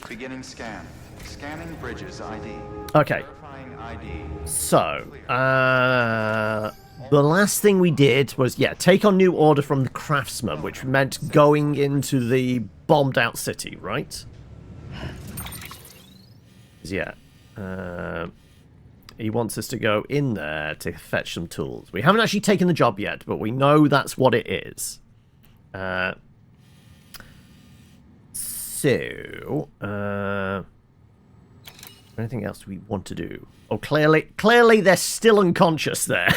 Beginning scan. Scanning bridges ID. Okay. Verifying ID. So, the last thing we did was, yeah, take on new order from the craftsman, which meant going into the bombed out city, right? Yeah. He wants us to go in there to fetch some tools. We haven't actually taken the job yet, but we know that's what it is. Anything else we want to do? Oh, clearly they're still unconscious there.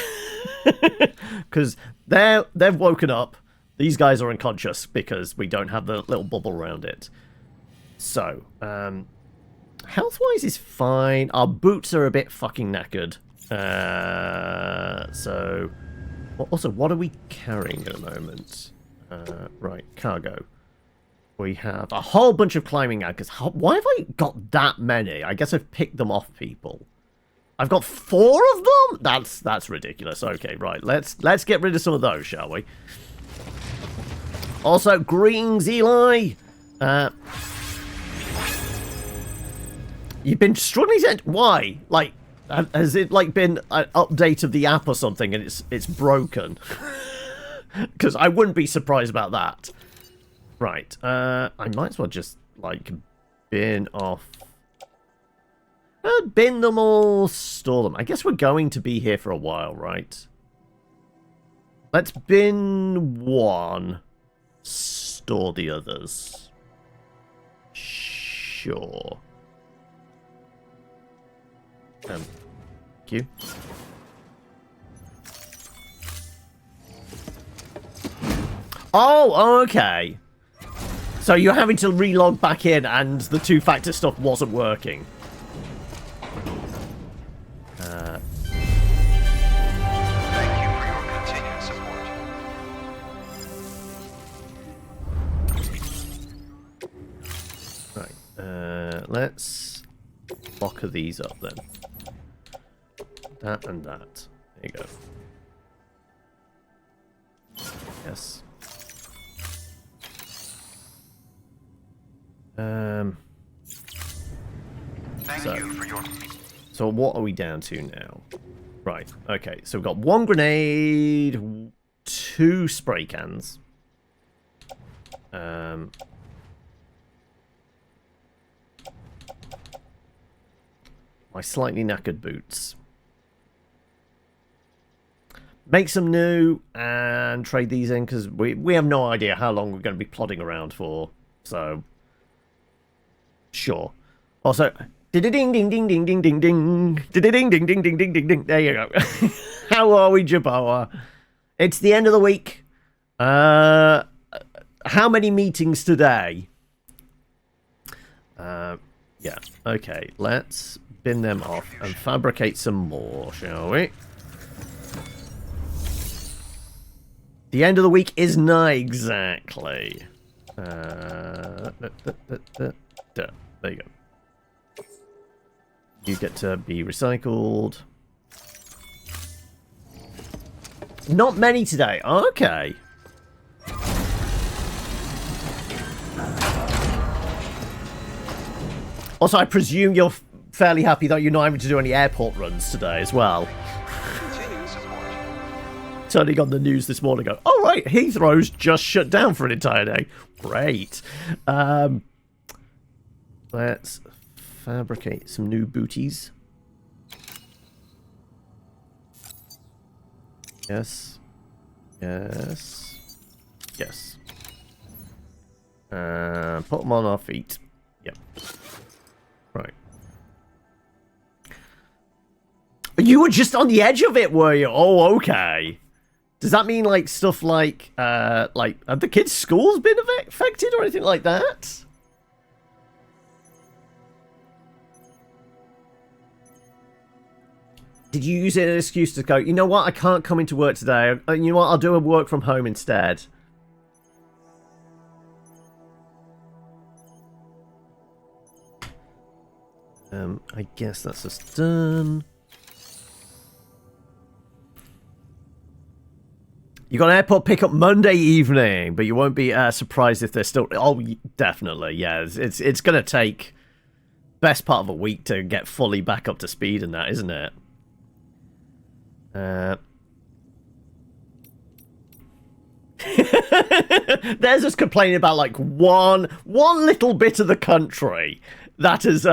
Because they've woken up. These guys are unconscious because we don't have the little bubble around it. So, health-wise is fine. Our boots are a bit fucking knackered. So, also, what are we carrying at the moment? Right, cargo. We have a whole bunch of climbing anchors. Why have I got that many? I guess I've picked them off people. I've got 4 of them? That's ridiculous. Okay, right. Let's get rid of some of those, shall we? Also, greens, Eli. You've been struggling to... Why? Like, has it like been an update of the app or something and it's broken? Because I wouldn't be surprised about that. Right, I might as well just, like, bin off... bin them all, store them. I guess we're going to be here for a while, right? Let's bin 1, store the others. Sure. Thank you. Oh, okay. So you're having to relog back in and the two-factor stuff wasn't working. Thank you for your continued support. Right. Let's lock these up then. That and that. There you go. Yes. Thank you for your... So what are we down to now? Right, okay. So we've got 1 grenade, 2 spray cans. My slightly knackered boots. Make some new and trade these in because we have no idea how long we're going to be plodding around for. So... Sure. Also, ding ding ding ding ding ding ding ding ding ding ding ding ding ding ding ding. There you go. How are we, Jaboa? It's the end of the week. How many meetings today? Yeah. Okay. Let's bin them off and fabricate some more, shall we? The end of the week is nigh, exactly. There you go. You get to be recycled. Not many today. Okay. Also, I presume you're fairly happy that you're not having to do any airport runs today as well. Turning on the news this morning, go, oh right, Heathrow's just shut down for an entire day. Great. Let's fabricate some new booties. Yes. Yes. Yes. Put them on our feet. Yep. Right. You were just on the edge of it, were you? Oh, okay. Does that mean, like, stuff like, have the kids' schools been affected or anything like that? Did you use it as an excuse to go, you know what, I can't come into work today. You know what, I'll do a work from home instead. I guess that's just done. You got an airport pickup Monday evening, but you won't be surprised if they're still... Oh, definitely, yeah. It's going to take best part of a week to get fully back up to speed and that, isn't it? There's just complaining about like one little bit of the country that is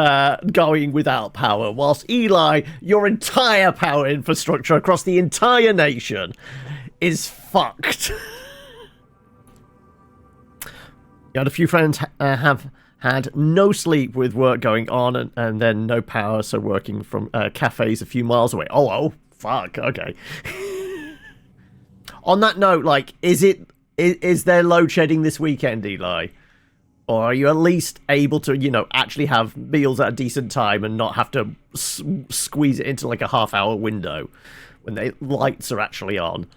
going without power, whilst Eli, your entire power infrastructure across the entire nation is fucked. You had a few friends have had no sleep with work going on and then no power, so working from cafes a few miles away. Oh, fuck, okay. On that note, like, is there load shedding this weekend, Eli? Or are you at least able to, you know, actually have meals at a decent time and not have to squeeze it into like a half-hour window when the lights are actually on?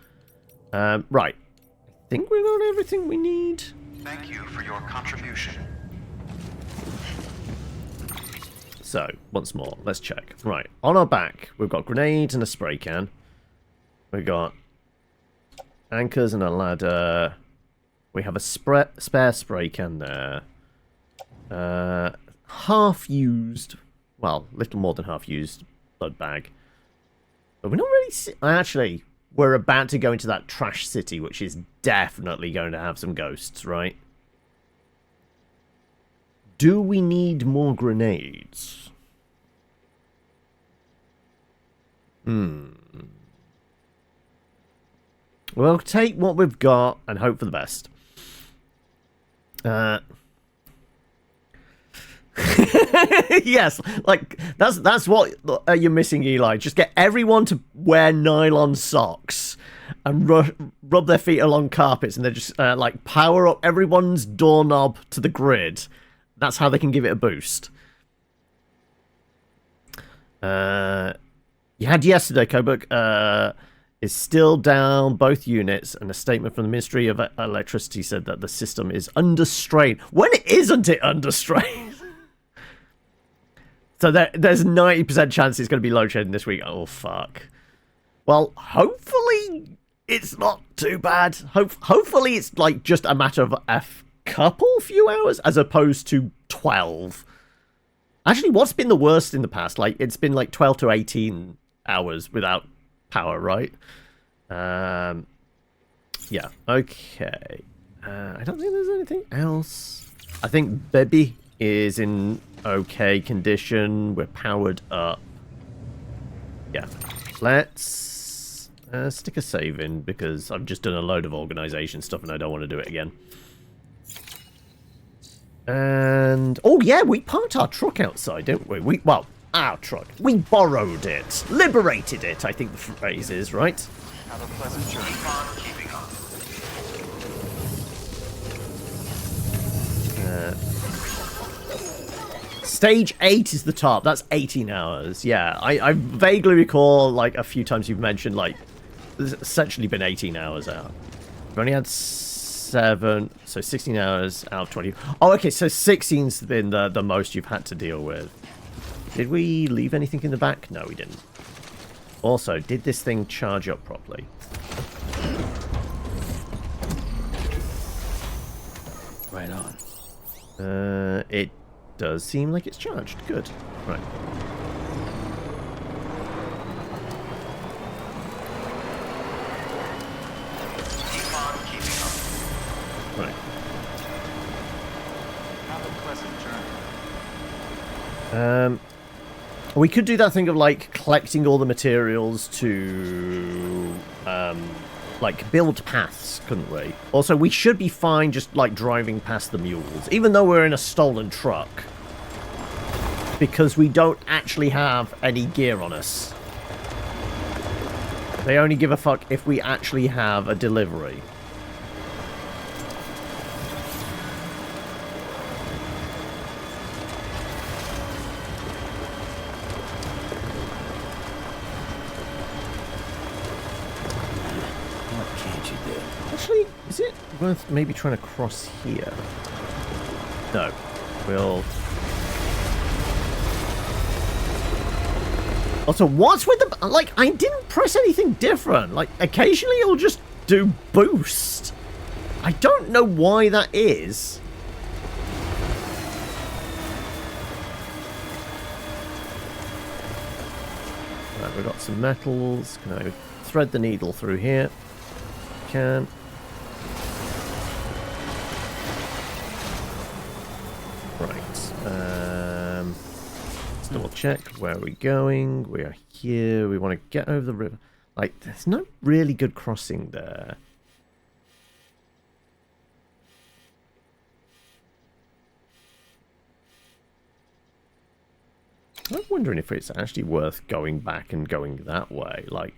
Right. I think we got everything we need. Thank you for your contribution. So, once more, let's check. Right, on our back, we've got grenades and a spray can. We've got anchors and a ladder. We have a spare spray can there. Half-used, well, little more than half-used blood bag. But we're not really... Actually, we're about to go into that trash city, which is definitely going to have some ghosts, right? Do we need more grenades? We'll take what we've got and hope for the best. Yes, like that's what you're missing, Eli. Just get everyone to wear nylon socks and rub their feet along carpets, and they just like power up everyone's doorknob to the grid. That's how they can give it a boost. You had yesterday, Kobuk, is still down both units, and a statement from the Ministry of Electricity said that the system is under strain. When isn't it under strain? So there's 90% chance it's going to be load shedding this week. Oh, fuck. Well, hopefully it's not too bad. Hopefully it's like just a matter of a few hours as opposed to 12. Actually, what's been the worst in the past? Like, it's been like 12 to 18 hours without power, right? Yeah, okay. I don't think there's anything else. I think Baby is in okay condition. We're powered up. Yeah. Let's stick a save in because I've just done a load of organization stuff and I don't want to do it again. And oh yeah, we parked our truck outside, didn't we? Well, our truck. We borrowed it, liberated it. I think the phrase is right. Have a pleasant journey. Keep on keeping on. Stage 8 is the top. That's 18 hours. Yeah, I vaguely recall like a few times you've mentioned like there's essentially been 18 hours out. We've only had 7, so 16 hours out of 20. Oh, okay, so 16's been the most you've had to deal with. Did we leave anything in the back? No, we didn't. Also, did this thing charge up properly? Right on. It does seem like it's charged. Good. Right. Keep on keeping on. Right. Have a pleasant journey. We could do that thing of like collecting all the materials to like build paths, couldn't we? Also, we should be fine just like driving past the mules, even though we're in a stolen truck, because we don't actually have any gear on us. They only give a fuck if we actually have a delivery. Is it worth maybe trying to cross here? No. We'll... Also, what's with the... Like, I didn't press anything different. Like, occasionally it'll just do boost. I don't know why that is. Right, we've got some metals. Can I thread the needle through here? Can. Right. Let's double check. Where are we going? We are here. We want to get over the river. Like, there's no really good crossing there. I'm wondering if it's actually worth going back and going that way. Like,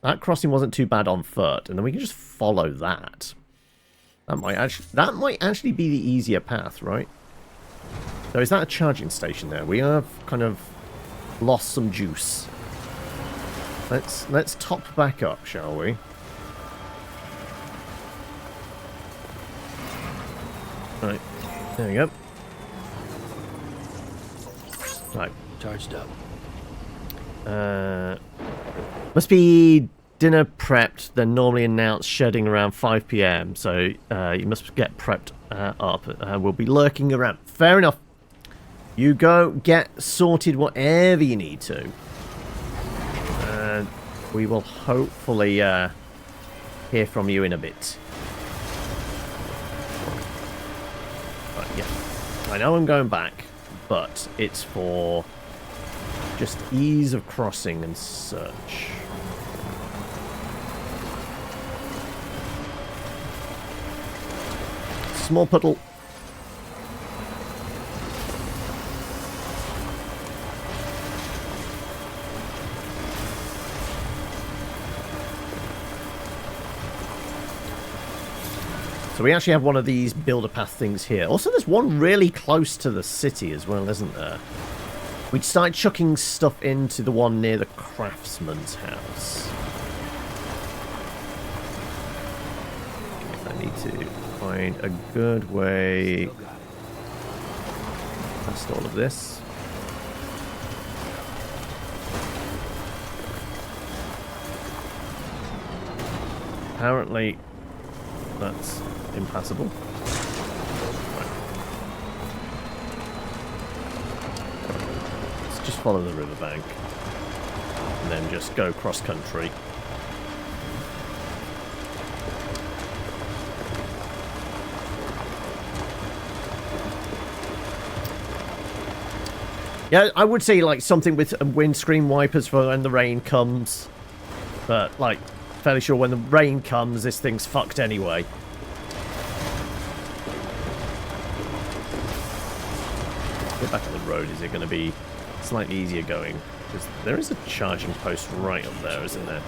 that crossing wasn't too bad on foot, and then we can just follow that. That might actually be the easier path, right? So is that a charging station there? We have kind of lost some juice. Let's top back up, shall we? Right, there we go. Right. Charged up. Must be dinner prepped, then normally announced shedding around 5 p.m. So you must get prepped up. We'll be lurking around. Fair enough. You go get sorted whatever you need to. And we will hopefully hear from you in a bit. Right, yeah. I know I'm going back, but it's for just ease of crossing and such. Small puddle. So we actually have one of these builder path things here. Also, there's one really close to the city as well, isn't there? We'd start chucking stuff into the one near the craftsman's house. Okay, I need to find a good way past all of this. Apparently, that's impassable. Right. Let's just follow the riverbank and then just go cross country. Yeah, I would say like something with windscreen wipers for when the rain comes, but like fairly sure when the rain comes, this thing's fucked anyway. Get back on the road. Is it going to be slightly easier going? Because there is a charging post right up there, isn't there?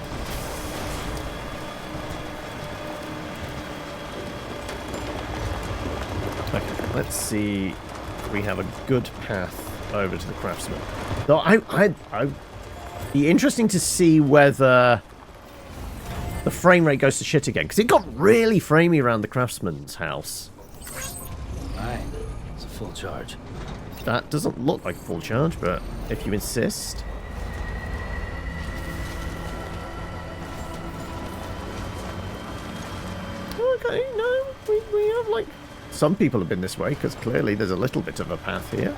Okay, let's see if we have a good path over to the craftsman. Though I'd be interesting to see whether the frame rate goes to shit again, because it got really framey around the craftsman's house. Right, it's a full charge. That doesn't look like a full charge, but if you insist. Okay, no, we have like... Some people have been this way, because clearly there's a little bit of a path here.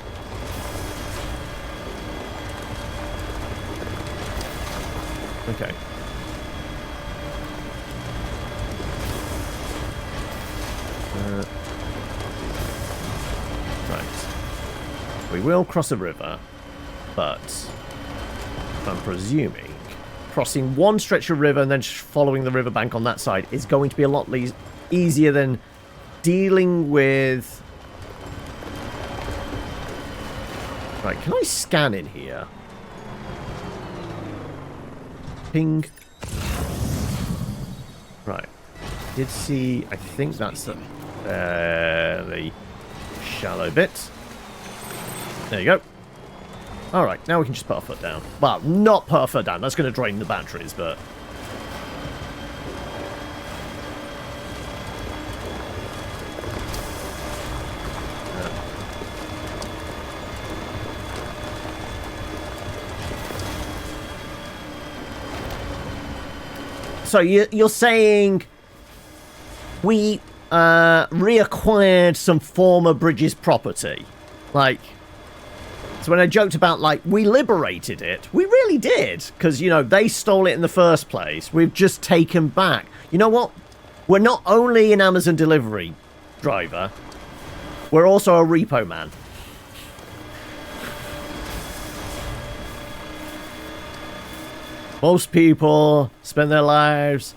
Okay. Right. We will cross a river, but I'm presuming crossing one stretch of river and then following the riverbank on that side is going to be a lot easier than dealing with... Right, can I scan in here? Ping. Right. Did see... I think that's the shallow bit. There you go. Alright, now we can just put our foot down. Well, not put our foot down. That's going to drain the batteries, but... So you're saying we reacquired some former Bridges property? Like, So when I joked about, like, we liberated it, we really did. Because, you know, they stole it in the first place. We've just taken back. You know what? We're not only an Amazon delivery driver, we're also a repo man. Most people spend their lives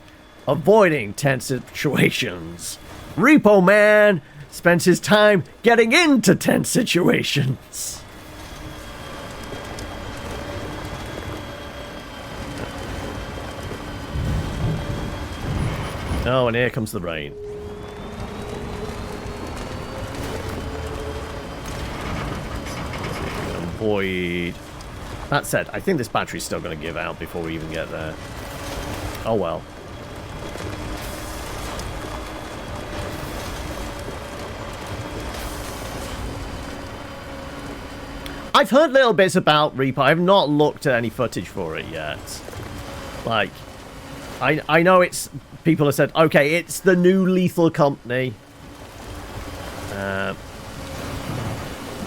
avoiding tense situations. Repo Man spends his time getting into tense situations. Oh, and here comes the rain. Avoid. That said, I think this battery's still going to give out before we even get there. Oh well. I've heard little bits about Reaper. I've not looked at any footage for it yet. Like, I know it's... People have said, okay, it's the new Lethal Company.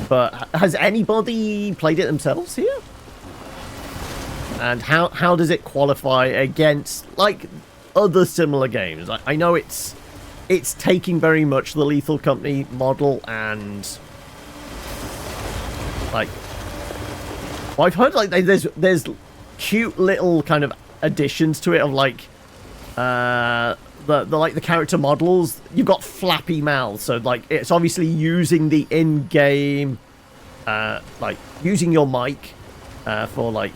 But has anybody played it themselves here? And how does it qualify against, like, other similar games? I know it's taking very much the Lethal Company model and... Like, well, I've heard like there's cute little kind of additions to it of like the character models. You've got flappy mouths, so like it's obviously using the in-game like using your mic for like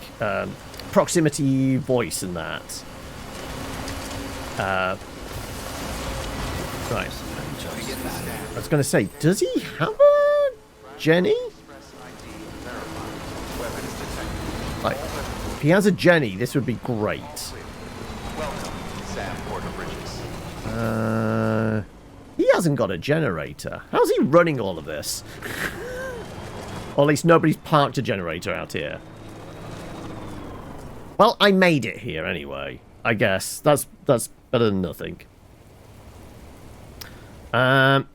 proximity voice and that. Right. I was going to say, does he have a Jenny? Like, if he has a Jenny, this would be great. Welcome, Sam Porter Bridges. He hasn't got a generator. How's he running all of this? Or at least nobody's parked a generator out here. Well, I made it here anyway. I guess that's better than nothing. How?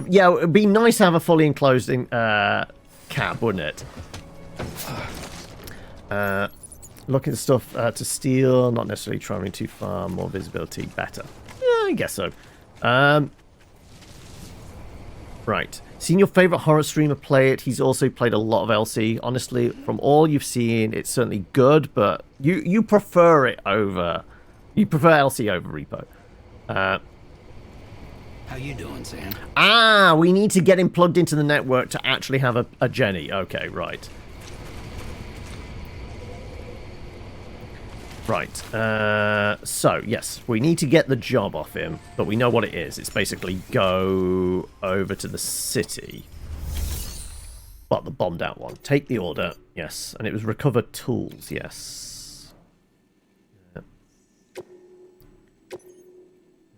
Yeah, it would be nice to have a fully enclosed cab, wouldn't it? Looking at stuff to steal, not necessarily traveling too far, more visibility, better. Yeah, I guess so. Right. Seen your favourite horror streamer play it. He's also played a lot of LC. Honestly, from all you've seen, it's certainly good, but you prefer it over... You prefer LC over Repo. How you doing, Sam? Ah, we need to get him plugged into the network to actually have a Jenny. Okay, right. Right. So, yes, we need to get the job off him, but we know what it is. It's basically go over to the city. Well, the bombed out one. Take the order. Yes. And it was recover tools. Yes.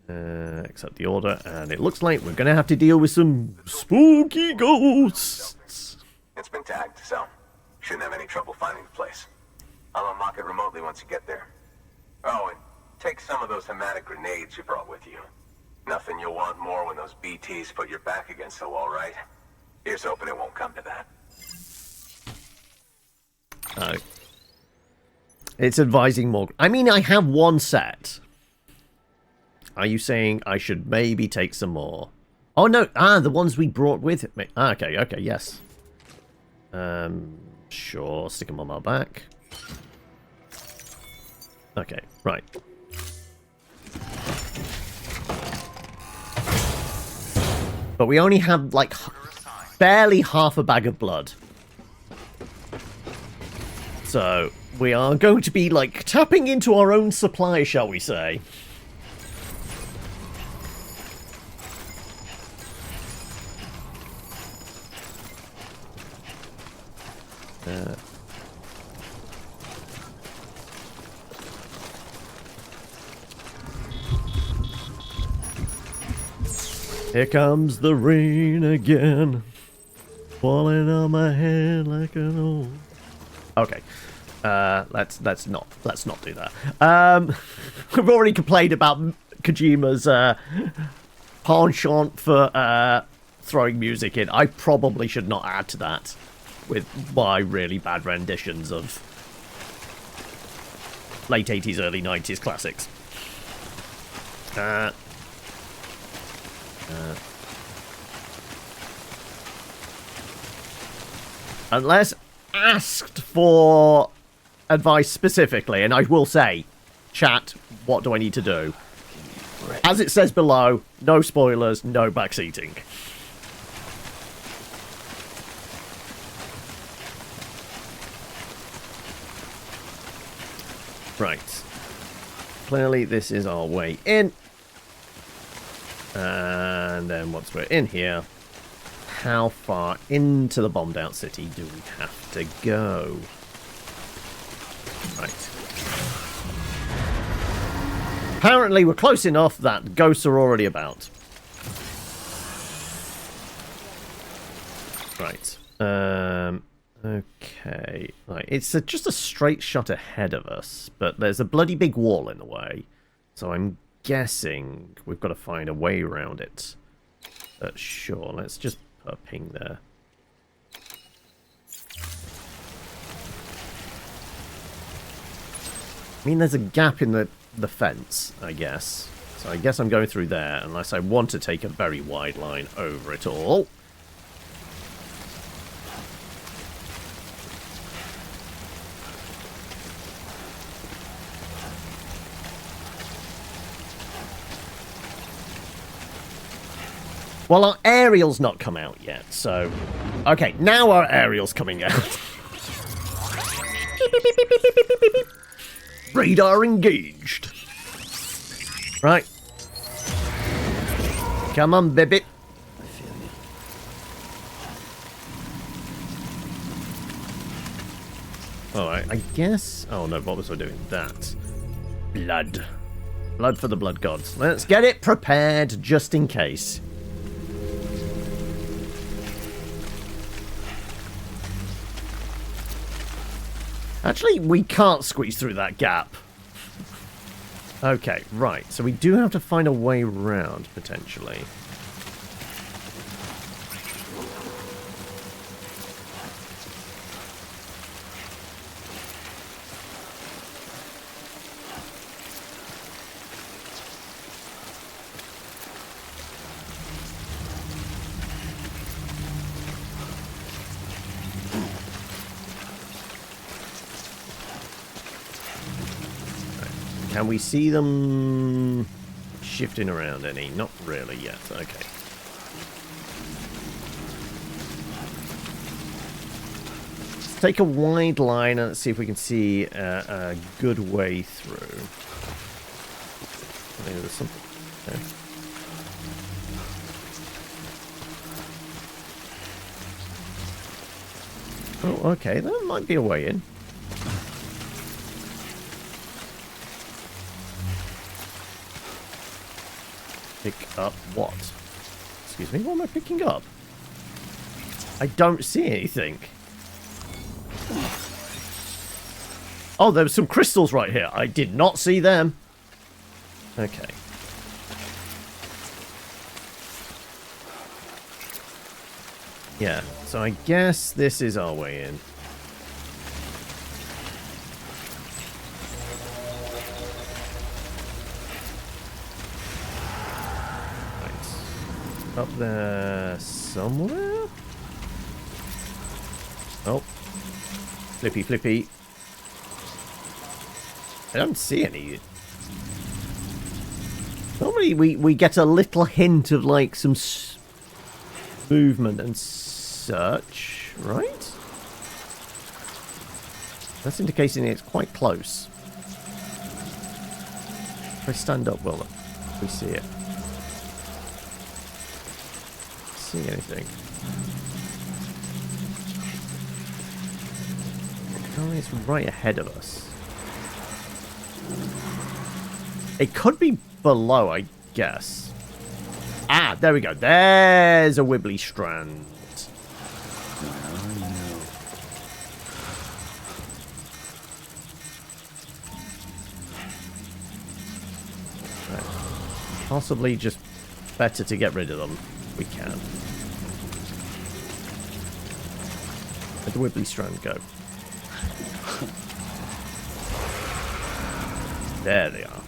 Accept the order, and it looks like we're gonna have to deal with some spooky ghosts. It's been tagged, so shouldn't have any trouble finding the place. I'll unlock it remotely once you get there. Oh, and take some of those hematic grenades you brought with you. Nothing you'll want more when those BTs put your back against the wall, right? Here's hoping it won't come to that. It's advising more. I mean, I have one set. Are you saying I should maybe take some more? Oh, no. Ah, the ones we brought with it. Ah, okay, yes. Sure, stick them on my back. Okay, right. But we only have, like, barely half a bag of blood. So, we are going to be, like, tapping into our own supply, shall we say. Here comes the rain again, falling on my head like an old. Okay, let's not do that. We've already complained about Kojima's penchant for throwing music in. I probably should not add to that with my really bad renditions of late 80s, early 90s classics. Unless asked for advice specifically, and I will say, chat, what do I need to do? As it says below, no spoilers, no backseating. Right. Clearly this is our way in. And then once we're in here, how far into the bombed out city do we have to go? Right. Apparently we're close enough that ghosts are already about. Right. Okay. Right. It's just a straight shot ahead of us, but there's a bloody big wall in the way. So I'm guessing we've got to find a way around it. Sure, let's just put a ping there. I mean, there's a gap in the fence, I guess. So I guess I'm going through there, unless I want to take a very wide line over it all. Well, our aerial's not come out yet, so... Okay, now our aerial's coming out. Radar engaged. Right. Come on, baby. I feel you. Alright, I guess... Oh, no, what was I doing? That. Blood. Blood for the blood gods. Let's get it prepared, just in case. Actually, we can't squeeze through that gap. Okay, right. So we do have to find a way round, potentially. Can we see them shifting around any? Not really yet. Okay. Let's take a wide line and let's see if we can see a good way through. Maybe there's something there. Oh, okay. There might be a way in. Pick up what? Excuse me, what am I picking up? I don't see anything. Oh, there were some crystals right here. I did not see them. Okay. Yeah, so I guess this is our way in. Up there somewhere? Oh. Flippy, flippy. I don't see any. Normally we get a little hint of like some movement and such, right? That's indicating it's quite close. If I stand up, well, we see it. See anything? Oh, it's right ahead of us. It could be below, I guess. Ah, there we go. There's a wibbly strand. Right. Possibly just better to get rid of them. We can. Where'd the Wibbly Strand go? There they are.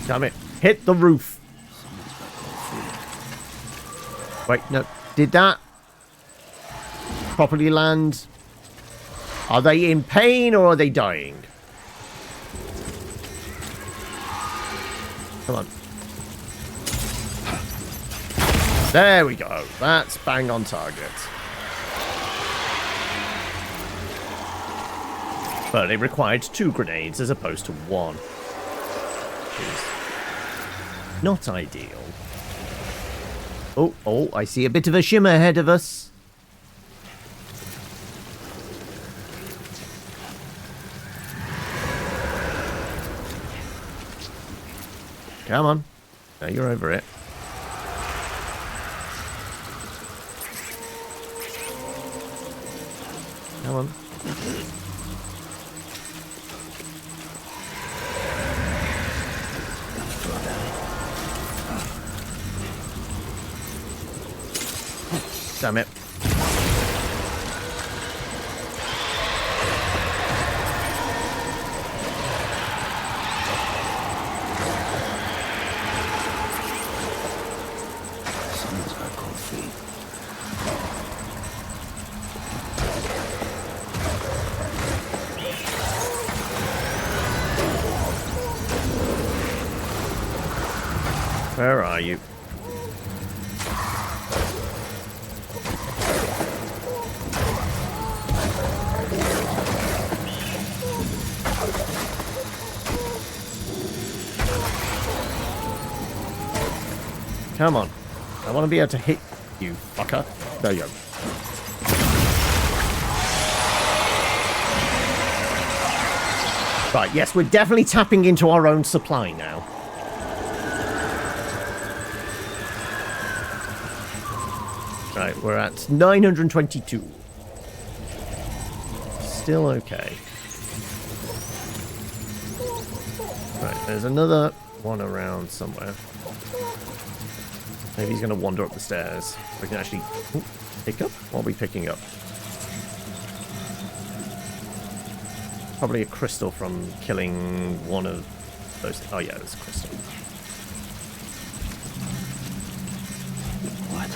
Damn it. Hit the roof. Wait, no. Did that properly land? Are they in pain or are they dying? Come on. There we go. That's bang on target. But it required 2 grenades as opposed to 1. Not ideal. Oh, I see a bit of a shimmer ahead of us. Come on. Now you're over it. Come on. Damn it. Someone's got cold feet. Where are you? Come on. I want to be able to hit you, fucker. There you go. Right, yes, we're definitely tapping into our own supply now. Right, we're at 922. Still okay. Right, there's another one around somewhere. Maybe he's going to wander up the stairs. We can actually pick up? What are we picking up? Probably a crystal from killing one of those. Oh yeah, it's a crystal. What?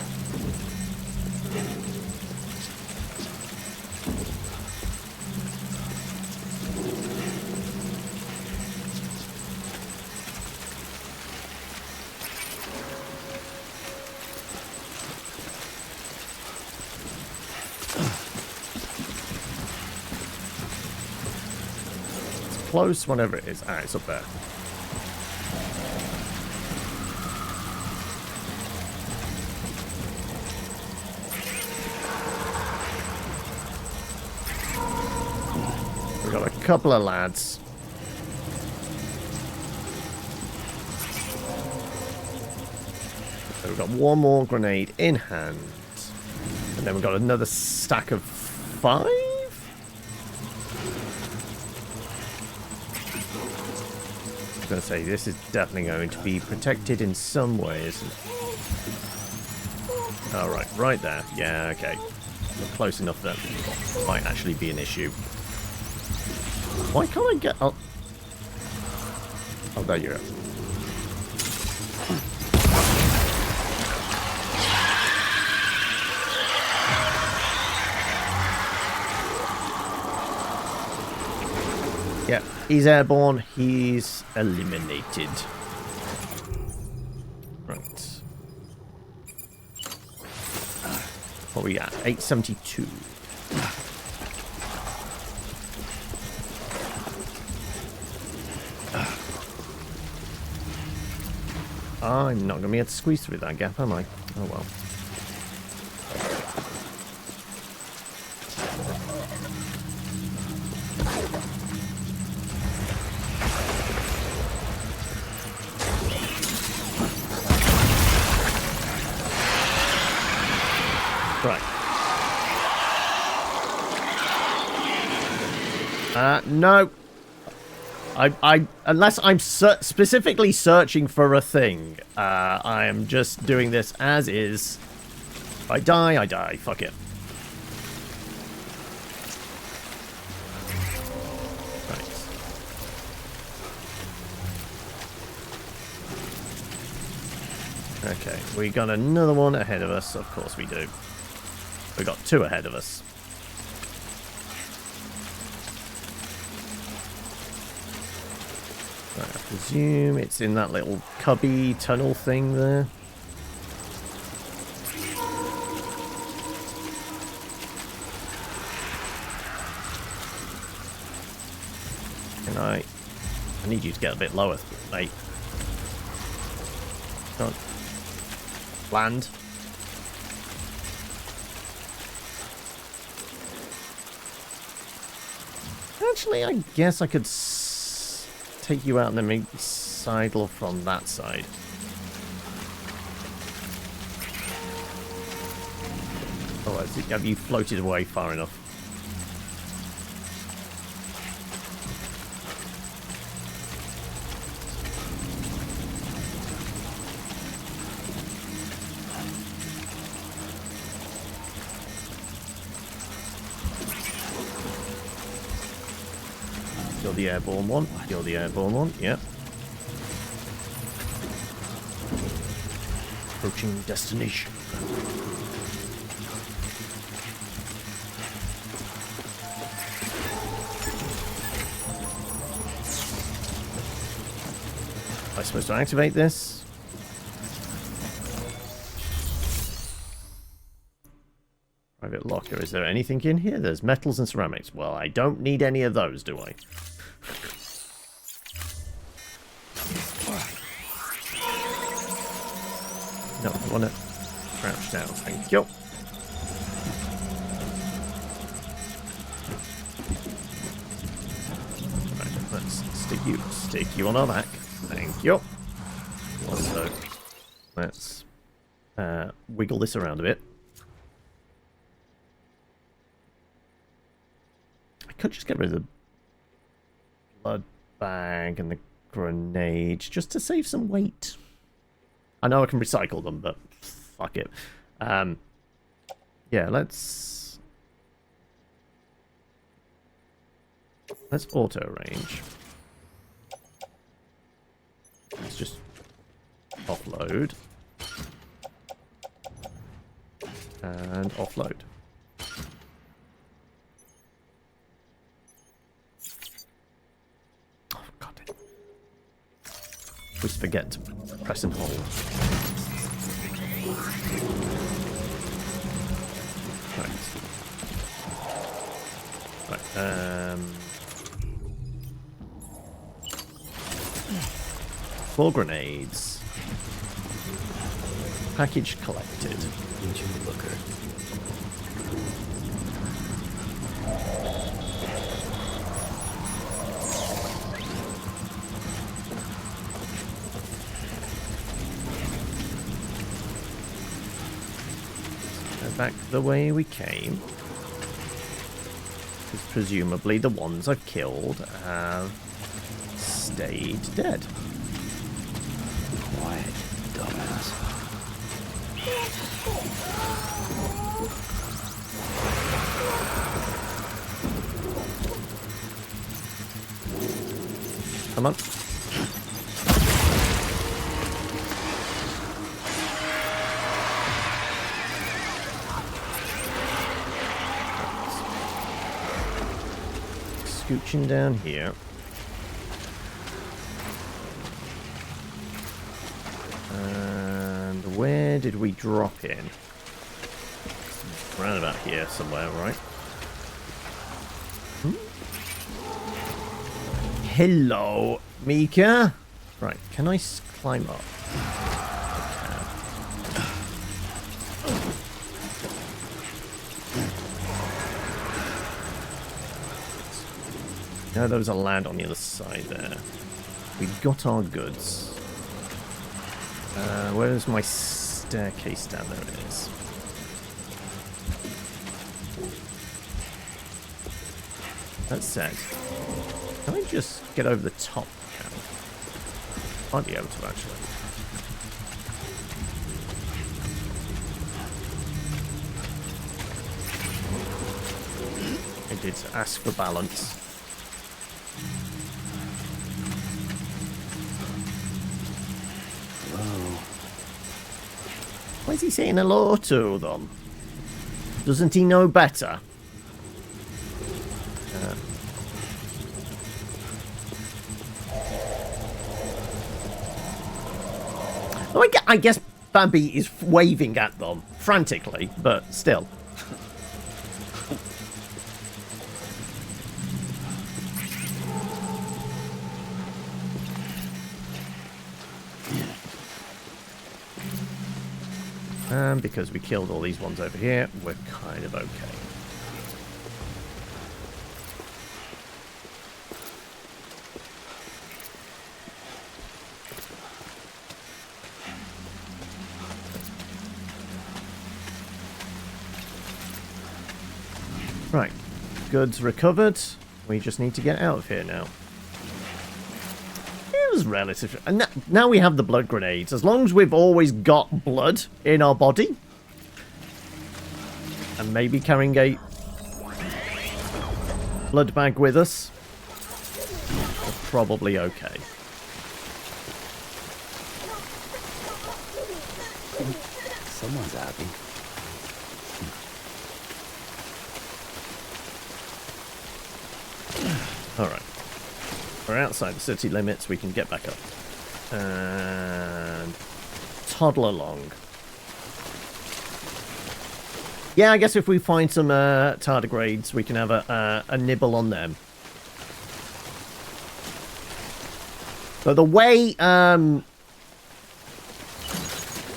Close, whatever it is. Ah, it's up there. We've got a couple of lads. So we've got one more grenade in hand. And then we've got another stack of 5? I was going to say, this is definitely going to be protected in some way, isn't it? Oh, right there. Yeah, okay. We're close enough that might actually be an issue. Why can't I get up? Oh, there you go. Yeah, he's airborne. He's eliminated. Right. What we got? 872. I'm not going to be able to squeeze through that gap, am I? Oh well. Right. No. Unless I'm specifically searching for a thing, I am just doing this as is. If I die, I die. Fuck it. Right. Okay, we got another one ahead of us. Of course we do. We got two ahead of us. Right, I presume it's in that little cubby tunnel thing there. Can I need you to get a bit lower, mate. Come on. Land. Actually, I guess I could take you out and then maybe sidle from that side. Oh, have you floated away far enough? You're the airborne one. You're the airborne one. Yep. Approaching destination. Am I supposed to activate this? Private locker. Is there anything in here? There's metals and ceramics. Well, I don't need any of those, do I? No, I want to crouch down. Thank you. Right, let's stick you on our back. Thank you. Also, let's wiggle this around a bit. I could just get rid of the blood bag and the grenade just to save some weight. I know I can recycle them, but fuck it. Yeah, let's auto arrange. Let's just offload and offload. Oh, God. Always forget to press and hold. Right. 4 grenades. Package collected. Into the looker. Back the way we came. Because presumably the ones I've killed have stayed dead. Quiet, dumbass. Come on. Scooching down here. And where did we drop in? Around about here somewhere, right? Hello, Mika. Right, can I climb up? No, there was a land on the other side there. We got our goods. Where's my staircase down? There it is. That said, can I just get over the top now? Might be able to, actually. I did ask for balance. Whoa. Why is he saying hello to them? Doesn't he know better? Oh, I guess Bambi is waving at them frantically, but still. And because we killed all these ones over here, we're kind of okay. Right, goods recovered. We just need to get out of here now. It was relative. And now we have the blood grenades. As long as we've always got blood in our body, and maybe carrying a blood bag with us, we're probably okay. Someone's happy. Alright. We're outside the city limits. We can get back up. And toddle along. Yeah, I guess if we find some tardigrades, we can have a nibble on them. But the way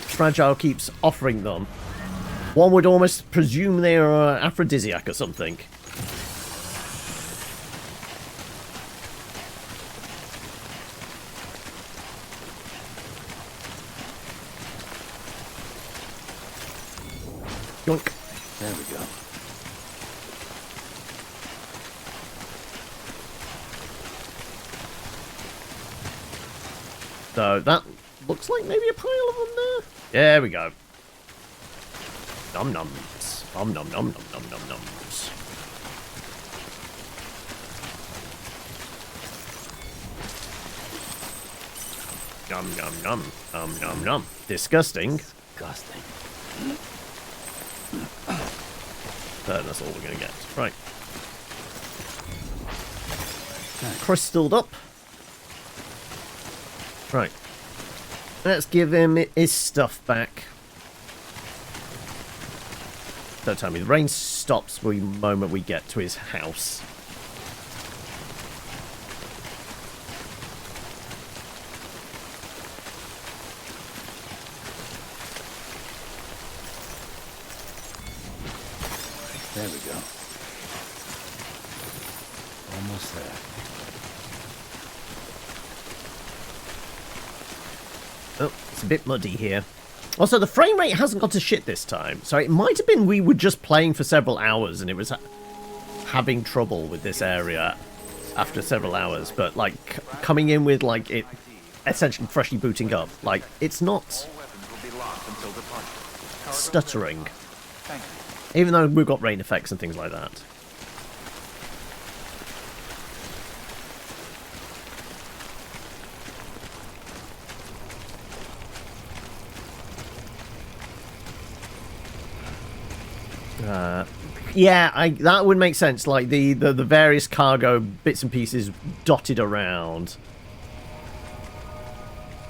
Fragile keeps offering them, one would almost presume they are aphrodisiac or something. Yoink. There we go. So that looks like maybe a pile of them there. There we go. Num nums. Num num num num num num nums. Num num num num num num. Disgusting. Disgusting. That's all we're gonna get. Right. Crystalled up. Right. Let's give him his stuff back. Don't tell me. The rain stops the moment we get to his house. There we go. Almost there. Oh, it's a bit muddy here. Also, the frame rate hasn't got to shit this time. So it might have been we were just playing for several hours and it was having trouble with this area after several hours. But, like, coming in with, like, it essentially freshly booting up. Like, it's not stuttering. Even though we've got rain effects and things like that. Yeah, that would make sense. Like the various cargo bits and pieces dotted around.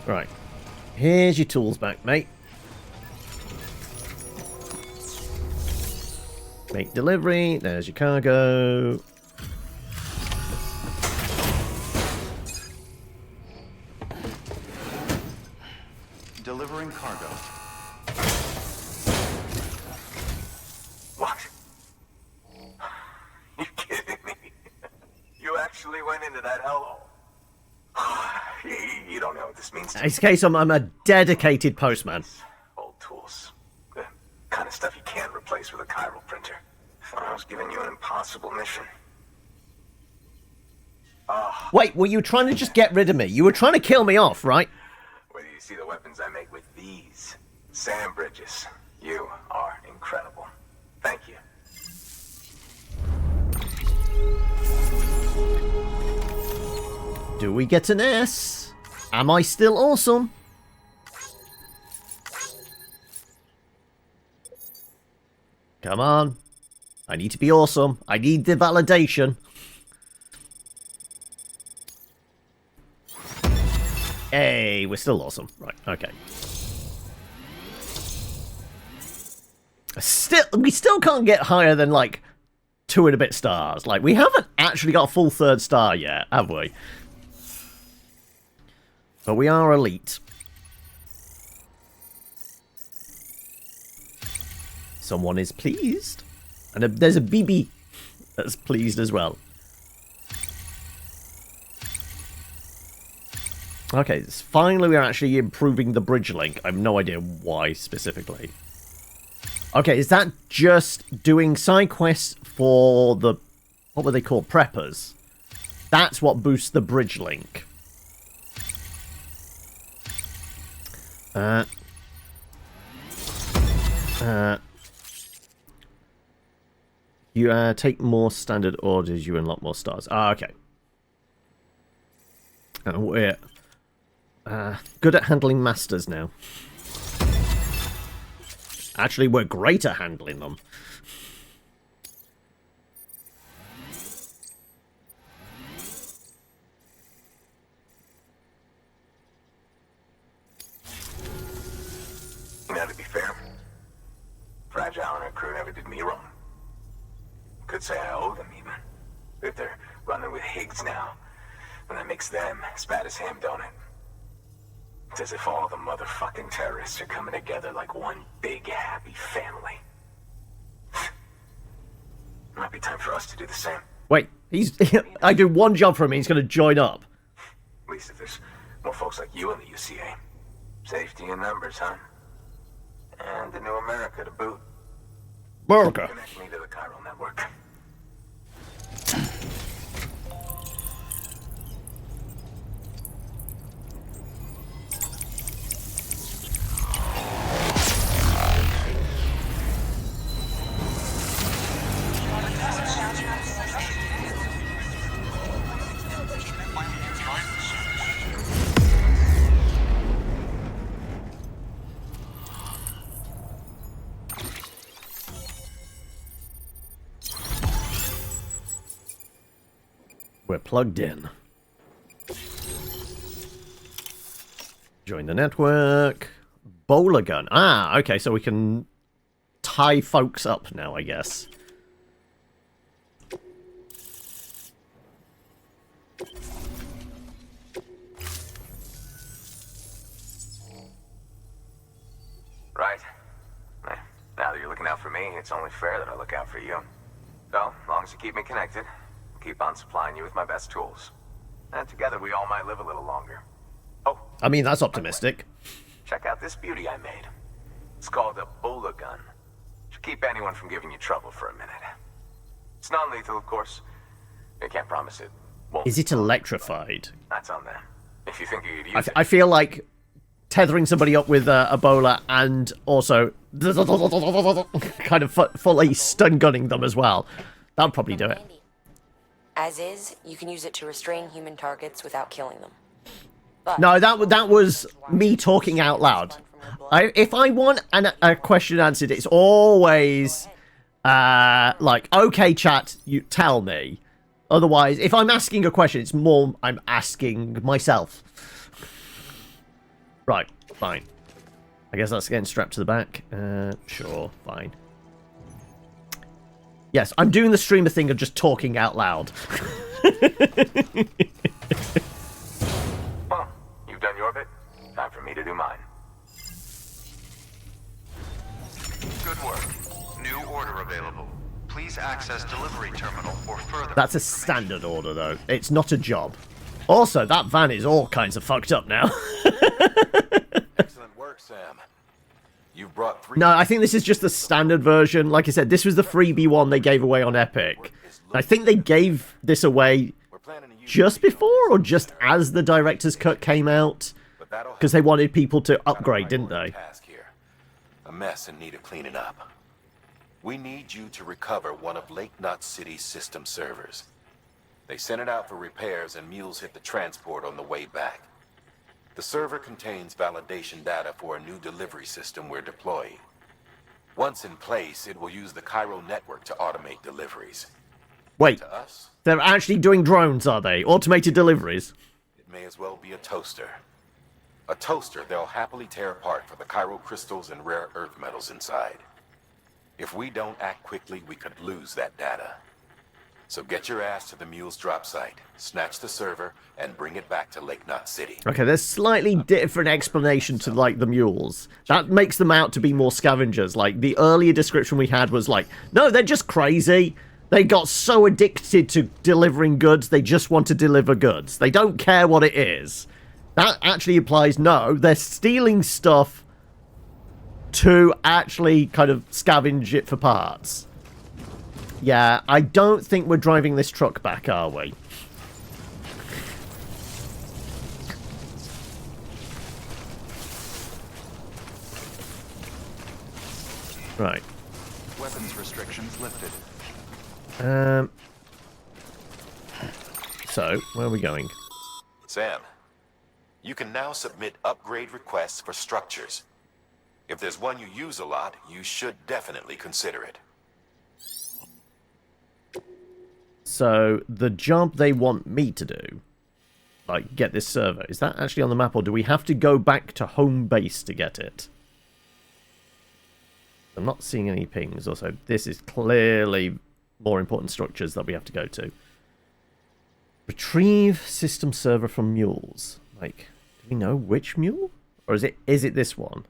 Right. Here's your tools back, mate. Make delivery. There's your cargo. Delivering cargo. What? You kidding me? You actually went into that hellhole? You don't know what this means to me. In case I'm a dedicated postman. Old tools. The kind of stuff you can't replace with a chiral printer. I was giving you an impossible mission. Wait, were you trying to just get rid of me? You were trying to kill me off, right? Whether you see the weapons I make with these, Sam Bridges, you are incredible. Thank you. Do we get an S? Am I still awesome? Come on. I need to be awesome. I need the validation. Hey, we're still awesome. Right, okay. We still can't get higher than, like, 2 and a bit stars. Like, we haven't actually got a full 3rd star yet, have we? But we are elite. Someone is pleased. And there's a BB that's pleased as well. Okay, finally we're actually improving the bridge link. I have no idea why specifically. Okay, is that just doing side quests for the... what were they called? Preppers. That's what boosts the bridge link. You take more standard orders, you unlock more stars. Ah, okay. And we're good at handling masters now. Actually, we're great at handling them. Now, to be fair, Fragile and her crew never did me wrong. Could say I owe them even. If they're running with Higgs now, then that makes them as bad as him, don't it? It's as if all the motherfucking terrorists are coming together like one big happy family. Might be time for us to do the same. Wait, I do one job for him, he's going to join up. At least if there's more folks like you in the UCA. Safety in numbers, huh? And the new America to boot. America. Connect me to the chiral network. We're plugged in. Join the network. Bowler gun. Ah, okay, so we can tie folks up now, I guess. Right. Now that you're looking out for me, it's only fair that I look out for you. So, as long as you keep me connected, I'll keep on supplying you with my best tools. And together we all might live a little longer. Oh, I mean, that's optimistic. check out this beauty I made. It's called a bowler gun. Should keep anyone from giving you trouble for a minute. It's non-lethal, of course. I can't promise it won't. Is it electrified? That's on them. If you think you could use it. I feel like tethering somebody up with a bowler and also kind of fully stun gunning them as well. That would probably do it. As is, you can use it to restrain human targets without killing them. But No, that was me talking out loud. If I want a question answered, it's always like, okay, chat, you tell me. Otherwise, if I'm asking a question, it's more I'm asking myself. Right, fine. I guess that's getting strapped to the back. Sure, fine. Yes, I'm doing the streamer thing of just talking out loud. Well, you've done your bit. Time for me to do mine. Good work. New order available. Please access delivery terminal for further. That's a standard order, though. It's not a job. Also, that van is all kinds of fucked up now. Excellent work, Sam. You've brought 3... No, I think this is just the standard version. Like I said, this was the freebie one they gave away on Epic. I think they gave this away We're planning to just before or just as the director's cut came out? Because they wanted people to upgrade, didn't they? Task here. A mess in need of cleaning up. We need you to recover one of Lake Knot City's system servers. They sent it out for repairs and mules hit the transport on the way back. The server contains validation data for a new delivery system we're deploying. Once in place, it will use the Cairo network to automate deliveries. Wait, To us, they're actually doing drones, are they? Automated deliveries? it may as well be a toaster. A toaster they'll happily tear apart for the Cairo crystals and rare earth metals inside. If we don't act quickly, we could lose that data. So get your ass to the mule's drop site, snatch the server, and bring it back to Lake Knot City. Okay, there's slightly different explanation to, like, the mules. That makes them out to be more scavengers. Like, the earlier description we had was like, no, they're just crazy. They got so addicted to delivering goods, they just want to deliver goods. They don't care what it is. That actually implies, no, they're stealing stuff to actually kind of scavenge it for parts. Yeah, I don't think we're driving this truck back, are we? Right. Weapons restrictions lifted. So, where are we going? Sam, you can now submit upgrade requests for structures. If there's one you use a lot, you should definitely consider it. So, the job they want me to do, like, get this server, is that actually on the map, or do we have to go back to home base to get it? I'm not seeing any pings. Also, this is clearly more important structures that we have to go to. Retrieve system server from mules. Like, do we know which mule? Or is it this one?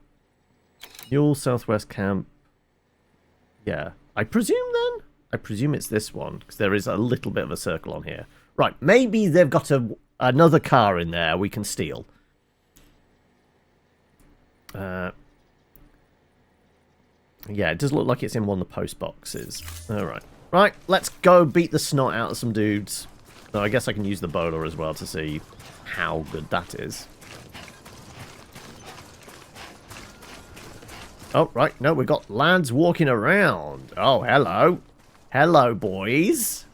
Mule Southwest Camp. Yeah. I presume then? I presume it's this one, because there is a little bit of a circle on here. Right, maybe they've got another car in there we can steal. Yeah, it does look like it's in one of the post boxes. Alright. Right, let's go beat the snot out of some dudes. So I guess I can use the bowler as well to see how good that is. Oh, right. No, we've got lads walking around. Oh, hello. Hello, boys.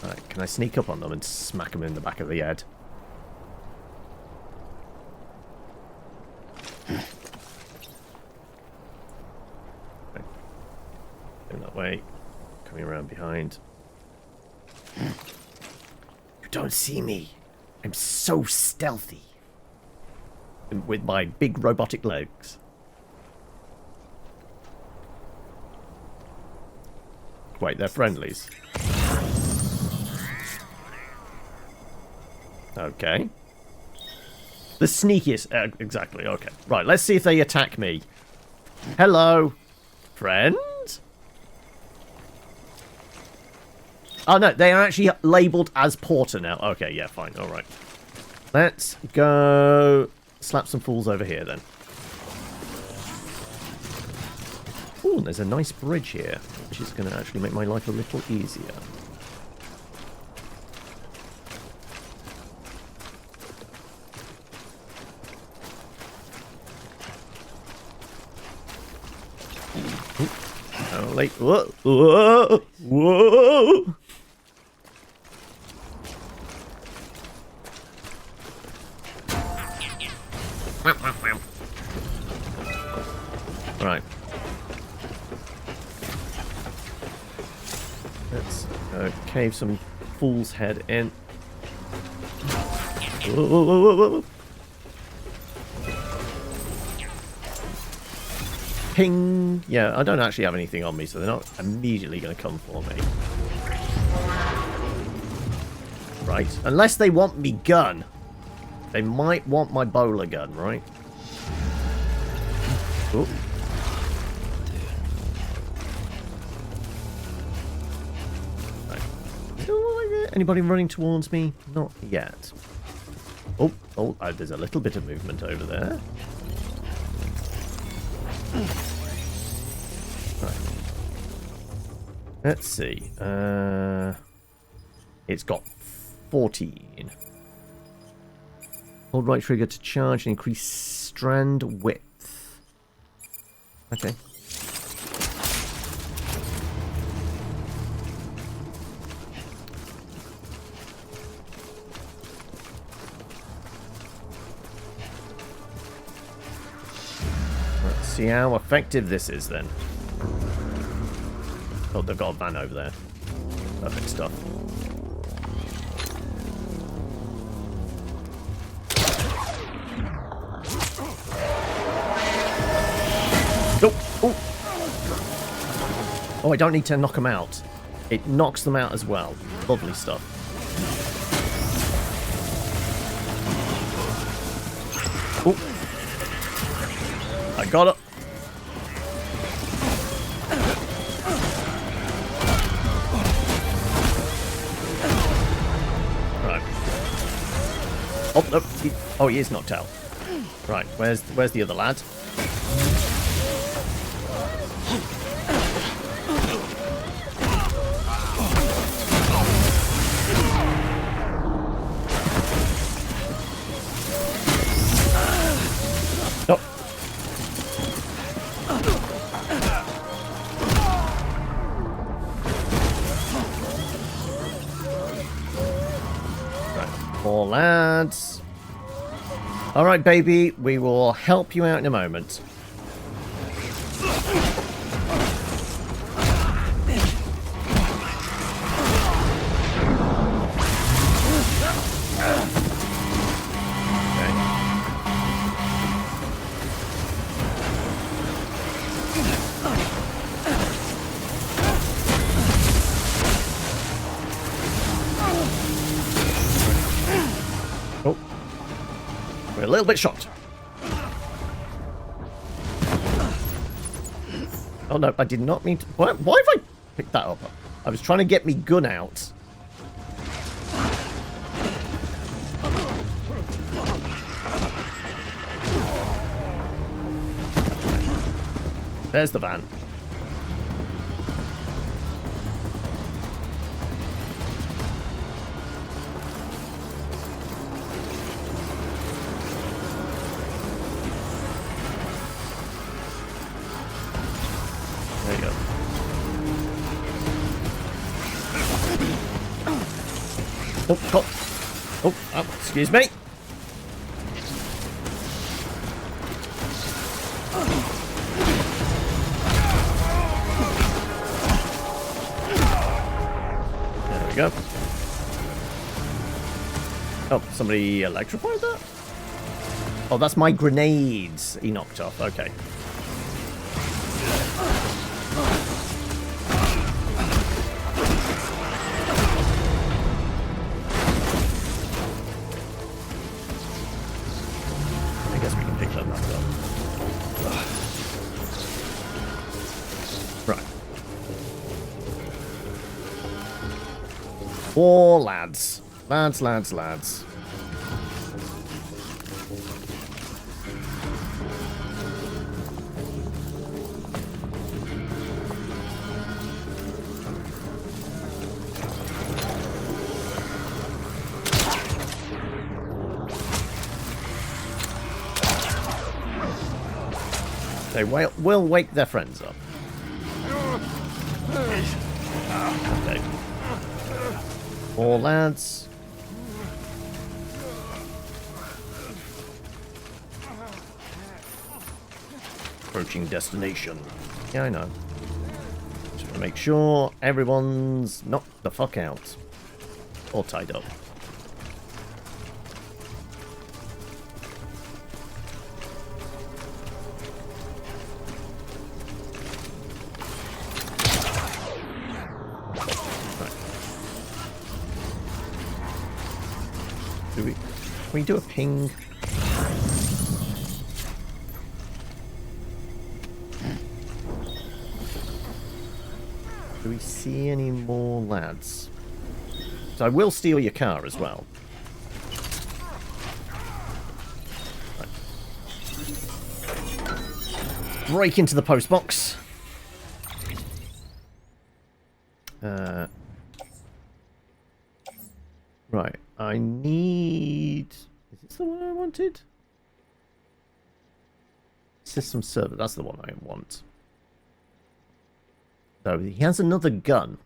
Alright, can I sneak up on them and smack them in the back of the head? Going that way. Coming around behind. You don't see me. I'm so stealthy. With my big robotic legs. Wait, they're friendlies. Okay. The sneakiest... exactly, okay. Right, let's see if they attack me. Hello. Friend? Oh, no, they are actually labelled as Porter now. Okay, yeah, fine, alright. Let's go... slap some fools over here, then. Ooh, there's a nice bridge here, which is going to actually make my life a little easier. Oh, like, whoa, whoa, whoa! Right. Let's cave some fool's head in. Whoa, whoa, whoa, whoa, whoa. Ping! Yeah, I don't actually have anything on me, so they're not immediately going to come for me. Right. Unless they want me gun. They might want my bowler gun, right? Oh. Right. Anybody running towards me? Not yet. Oh, there's a little bit of movement over there. Right. Let's see. It's got 14. Hold right trigger to charge and increase strand width. Okay. Let's see how effective this is then. Oh, they've got a van over there. Perfect stuff. Oh, I don't need to knock them out. It knocks them out as well. Lovely stuff. Oh, I got it. Right. Oh, no. He is knocked out. Right, where's the other lad? Lads. Alright, baby. We will help you out in a moment. A little bit shocked. Oh no, I did not mean to. Why have I picked that up? I was trying to get me gun out. There's the van. There you go. Oh, excuse me. There we go. Oh, somebody electrified that? Oh, that's my grenades he knocked off. Okay. I guess we can pick that back up. Right. 4 lads. Lads. They will wake their friends up. Okay. 4 lads. Approaching destination. Yeah, I know. Just want to make sure everyone's knocked the fuck out. Or tied up. Can we do a ping? Do we see any more lads? So I will steal your car as well. Right. Break into the post box. Right, I need... Is this the one I wanted? System server, that's the one I want. So he has another gun.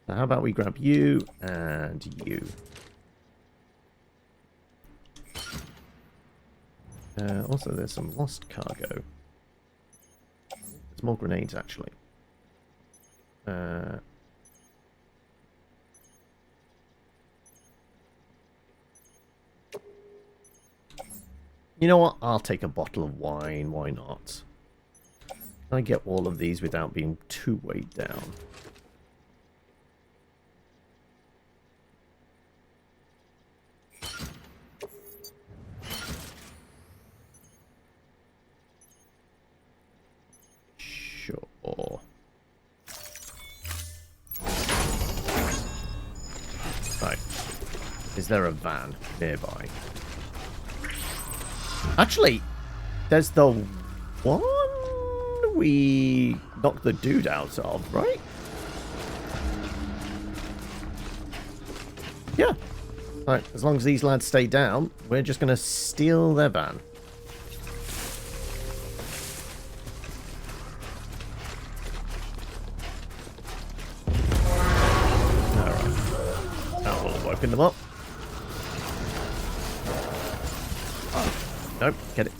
So how about we grab you and you? Also, there's some lost cargo. There's more grenades, actually. You know what? I'll take a bottle of wine. Why not? Can I get all of these without being too weighed down? Sure. Right. Is there a van nearby? Actually, there's the one we knocked the dude out of, right? Yeah. Right, as long as these lads stay down, we're just going to steal their van. Alright. That will have woken them up. Nope,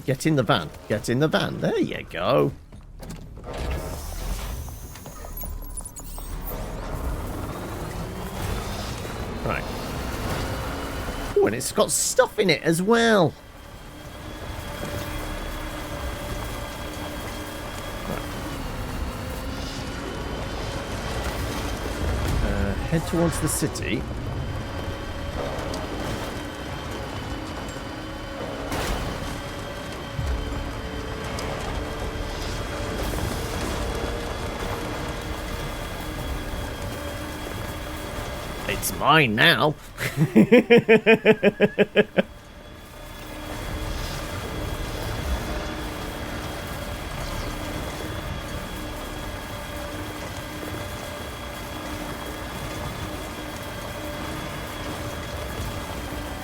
get in the van. Get in the van. There you go. Right. Oh, and it's got stuff in it as well. Right. Head towards the city. It's mine now.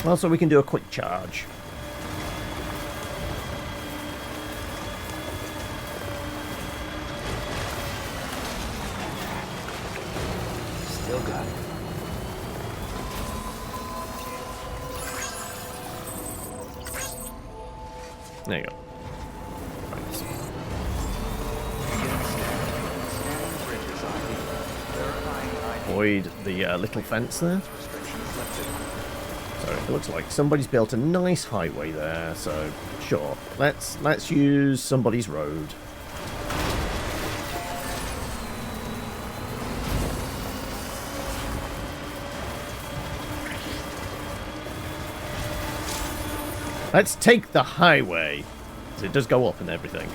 Also, we can do a quick charge. Still got it. There you go. Avoid the little fence there. So it looks like somebody's built a nice highway there. So sure, let's use somebody's road. Let's take the highway. It does go up and everything.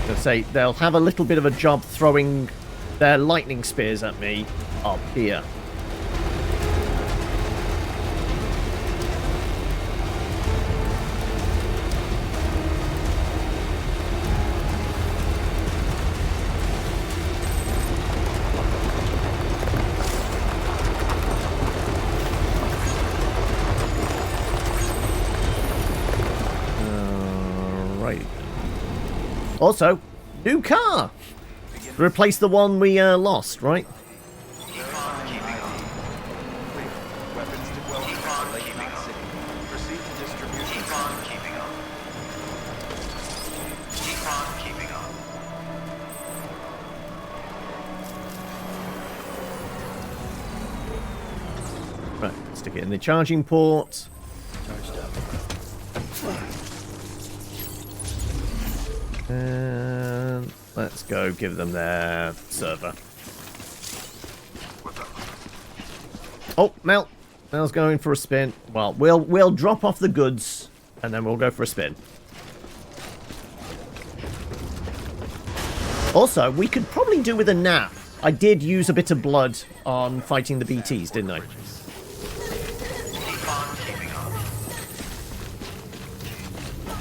I'll say they'll have a little bit of a job throwing their lightning spears at me up here. Also, new car! Replace the one we lost, right? Keep on keeping on. Weapons to well Lake Knot City. Proceed to distribution. Keep on keeping on. Keep on keeping on. Right, stick it in the charging port. Charged up. And let's go give them their server. Oh, Mel. Mel's going for a spin. Well, we'll drop off the goods and then we'll go for a spin. Also, we could probably do with a nap. I did use a bit of blood on fighting the BTs, didn't I? Keep on keeping on.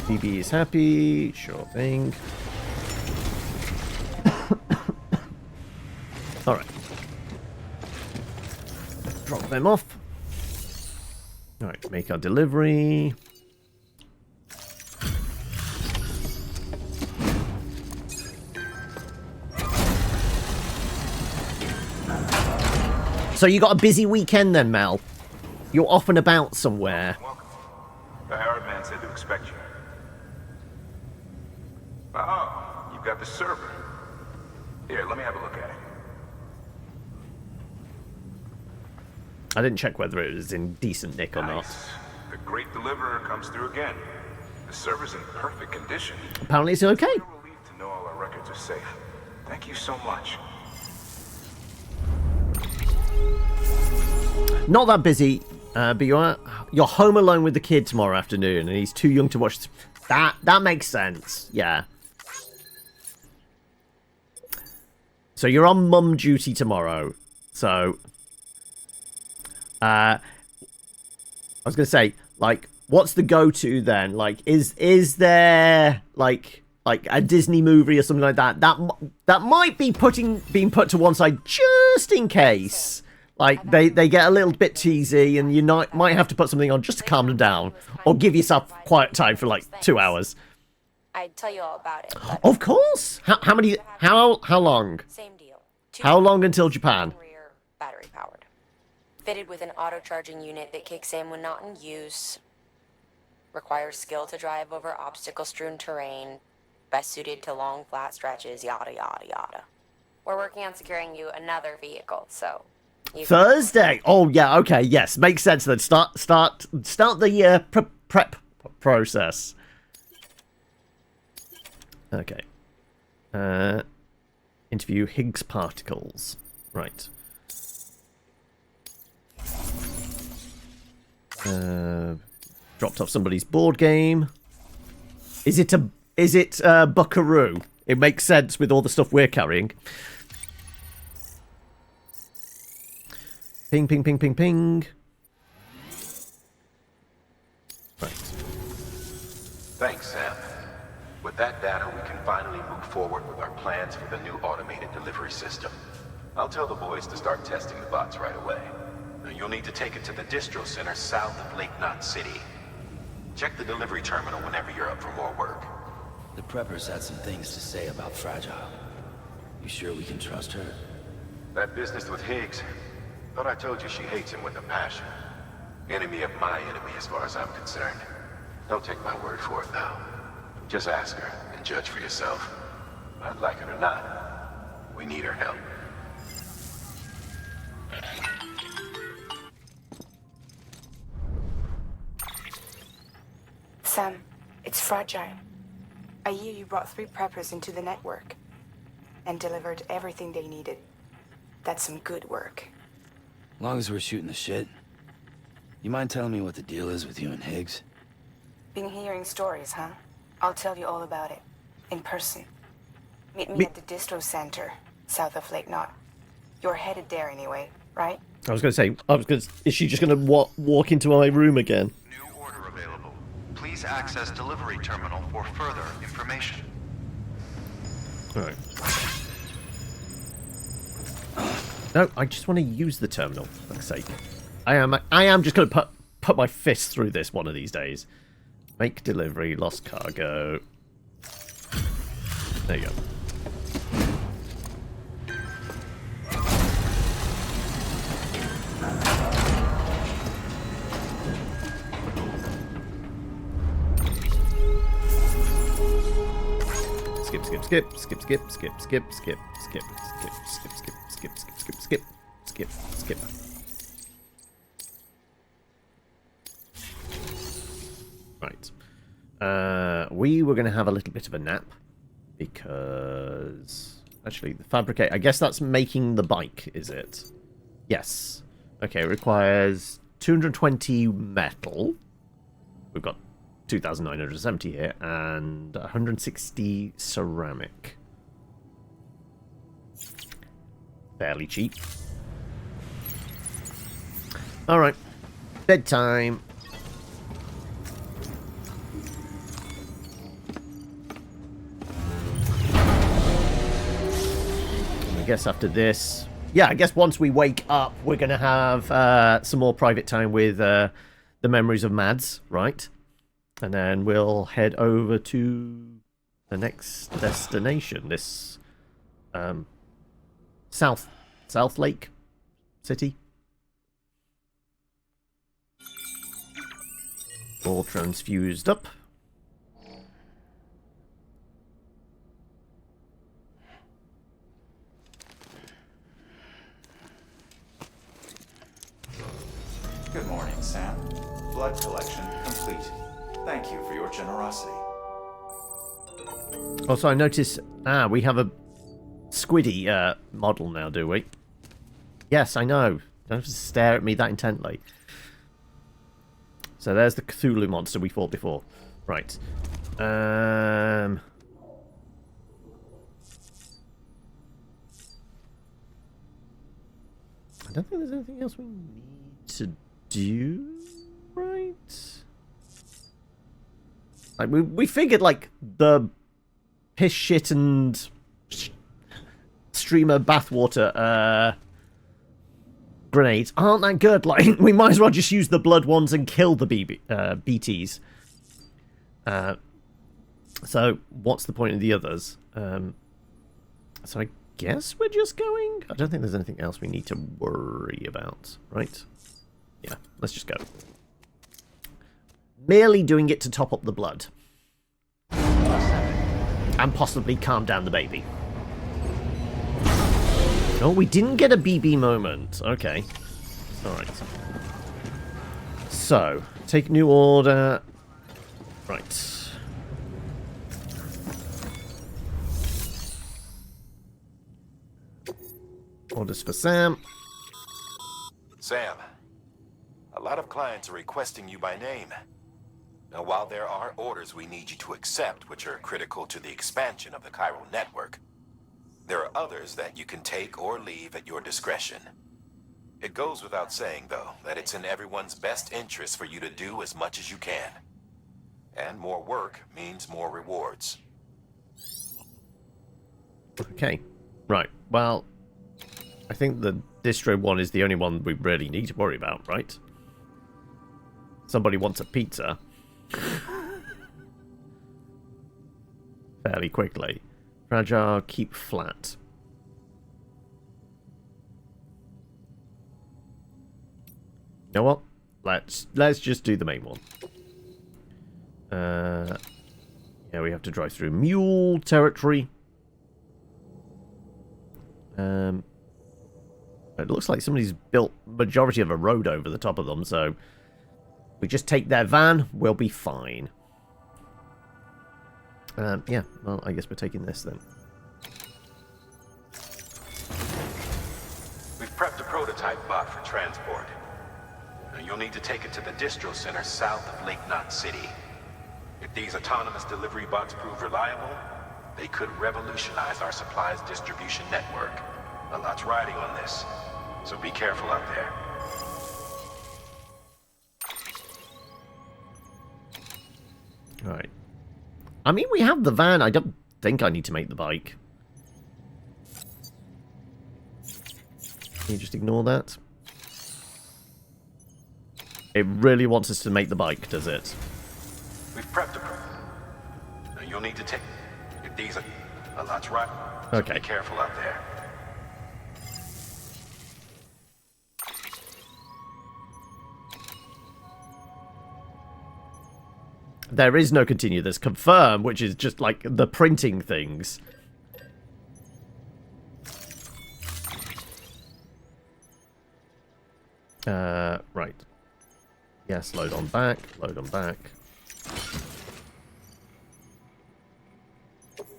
BB is happy. Sure thing. Alright. Drop them off. Alright, make our delivery. So you got a busy weekend then, Mel? You're off and about somewhere. Welcome. The Howard man said to expect you. Oh, you've got the server. Here, let me have a look at it. I didn't check whether it was in decent nick or not. Nice. The great deliverer comes through again. The server's in perfect condition. Apparently it's okay. I'm relieved to know all our records are safe. Thank you so much. Not that busy, but you're home alone with the kid tomorrow afternoon, and he's too young to watch. That makes sense. Yeah. So you're on mum duty tomorrow. So, I was gonna say, like, what's the go-to then? Like, is there like a Disney movie or something like that that might be being put to one side just in case? Like, they get a little bit cheesy, and you might have to put something on just to calm them down, or give yourself quiet time for like 2 hours. I'd tell you all about it. But Of course. How long? same deal. How long until Japan? Rear battery powered. Fitted with an auto charging unit that kicks in when not in use. Requires skill to drive over obstacle strewn terrain. Best suited to long flat stretches. Yada yada yada. We're working on securing you another vehicle, so. Thursday. Oh yeah. Okay. Yes. Makes sense. Then start the prep process. Okay. Interview Higgs particles. Right. Dropped off somebody's board game. Is it Buckaroo? It makes sense with all the stuff we're carrying. Ping, ping, ping, ping, ping. Right. Thanks, Sam. With that data, we can finally move forward with our plans for the new automated delivery system. I'll tell the boys to start testing the bots right away. Now, you'll need to take it to the distro center south of Lake Knot City. Check the delivery terminal whenever you're up for more work. The preppers had some things to say about Fragile. You sure we can trust her? That business with Higgs, thought I told you she hates him with a passion. Enemy of my enemy as far as I'm concerned. Don't take my word for it, though. Just ask her and judge for yourself. I'd like it or not. We need her help. Sam, it's Fragile. I hear you brought 3 preppers into the network and delivered everything they needed. That's some good work. Long as we're shooting the shit. You mind telling me what the deal is with you and Higgs? Been hearing stories, huh? I'll tell you all about it. In person. Meet me at the distro center, south of Lake Knot. You're headed there anyway, right? I was going to say, is she just going to walk into my room again? New order available. Please access delivery terminal for further information. Alright. No, I just want to use the terminal, for fuck's sake. I am just going to put my fist through this one of these days. Make delivery, lost cargo. There you go. Skip, skip, skip, skip, skip, skip, skip, skip, skip, skip, skip, skip, skip, skip, skip, skip, skip. Right. We were going to have a little bit of a nap because actually the fabricate. I guess that's making the bike, is it? Yes. Okay. It requires 220 metal. We've got 2,970 here and 160 ceramic. fairly cheap. Alright. Bedtime. I guess after this... Yeah, I guess once we wake up, we're going to have some more private time with the memories of Mads, right? And then we'll head over to the next destination, this South Lake City. All transfused up. Good morning, Sam. Blood collection complete. Thank you for your generosity. Also, I noticed... we have a Squiddy model now, do we? Yes, I know. Don't have to stare at me that intently. So there's the Cthulhu monster we fought before. Right. I don't think there's anything else we need to do, right? Like we figured like the piss shit and streamer bathwater grenades aren't that good. Like we might as well just use the blood ones and kill the BTs. So what's the point of the others? So I guess we're just going. I don't think there's anything else we need to worry about, right? Yeah, let's just go. Merely doing it to top up the blood. And possibly calm down the baby. Oh, we didn't get a BB moment. Okay. Alright. So, take new order. Right. Orders for Sam. Sam, a lot of clients are requesting you by name. Now, while there are orders we need you to accept, which are critical to the expansion of the chiral network, there are others that you can take or leave at your discretion. It goes without saying, though, that it's in everyone's best interest for you to do as much as you can. And more work means more rewards. Okay. Right. Well, I think the distro one is the only one we really need to worry about, right? Somebody wants a pizza. Fairly quickly. Fragile, keep flat. You know what? Let's just do the main one. Yeah, we have to drive through mule territory. It looks like somebody's built majority of a road over the top of them, so we just take their van, we'll be fine. Yeah, well, I guess we're taking this then. We've prepped a prototype bot for transport. Now, you'll need to take it to the distro center south of Lake Knot City. If these autonomous delivery bots prove reliable, they could revolutionize our supplies distribution network. A lot's riding on this, so be careful out there. Alright. I mean, we have the van. I don't think I need to make the bike. Can you just ignore that? It really wants us to make the bike, does it? We've prepped a now you'll need to take... If these are... A lot's riding, so okay. Be careful out there. There is no continue. There's confirm, which is just like the printing things. Right. Yes, load on back. Load on back.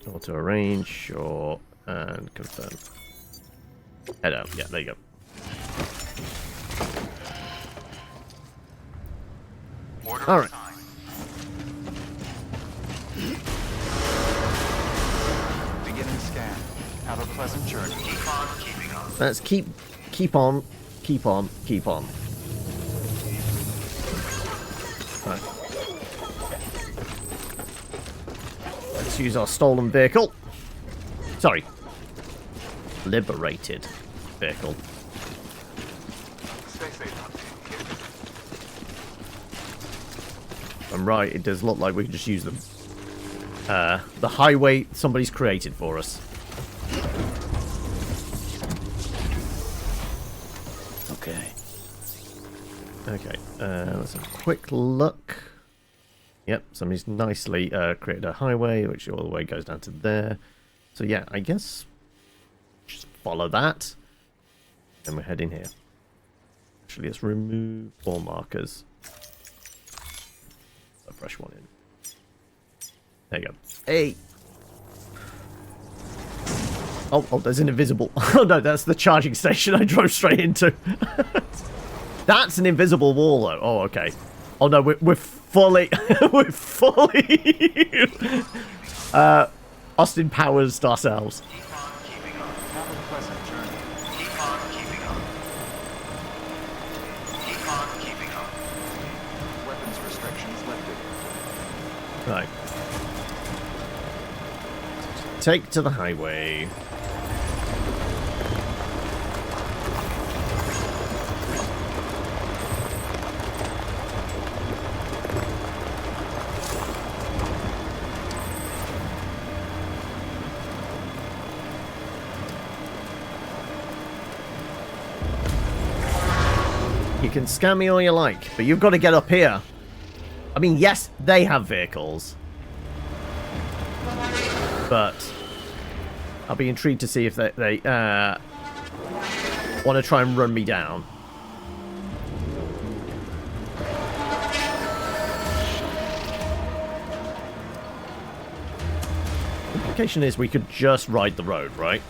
Auto arrange, sure, and confirm. Head out. Yeah, there you go. All right. Beginning scan. Have a pleasant journey. Keep on keeping Let's keep on. Right. Let's use our stolen vehicle. Sorry. Liberated vehicle. Stay safe out there, kid. I'm right, it does look like we can just use them. The highway somebody's created for us. Okay. Okay, let's have a quick look. Yep, somebody's nicely created a highway, which all the way goes down to there. So yeah, I guess just follow that. And we're heading here. Actually, let's remove all markers. A fresh one in. There you go. Hey! Oh, there's an invisible... Oh no, that's the charging station I drove straight into. That's an invisible wall, though. Oh, okay. Oh no, we're fully... we're fully... Austin Powers ourselves. Keep on keeping on. Have a pleasant journey. Keep on keeping on. Keep on keeping on. Weapons restrictions lifted. Right. Take to the highway. You can scam me all you like, but you've got to get up here. I mean, yes, they have vehicles. But I'll be intrigued to see if they want to try and run me down. The implication is we could just ride the road, right?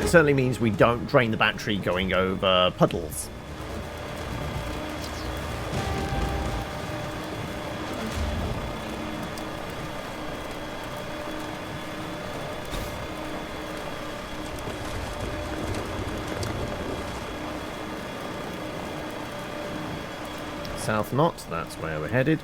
It certainly means we don't drain the battery going over puddles. South Knot, that's where we're headed.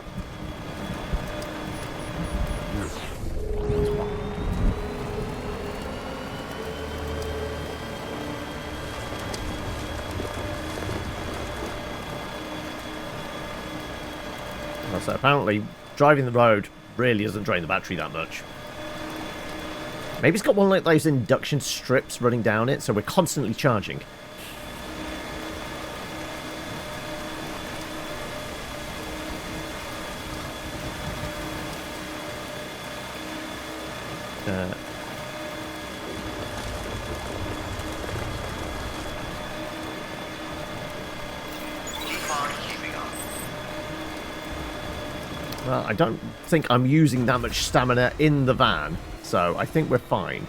So apparently, driving the road really doesn't drain the battery that much. Maybe it's got one like those induction strips running down it, so we're constantly charging. Well, I don't think I'm using that much stamina in the van, so I think we're fine.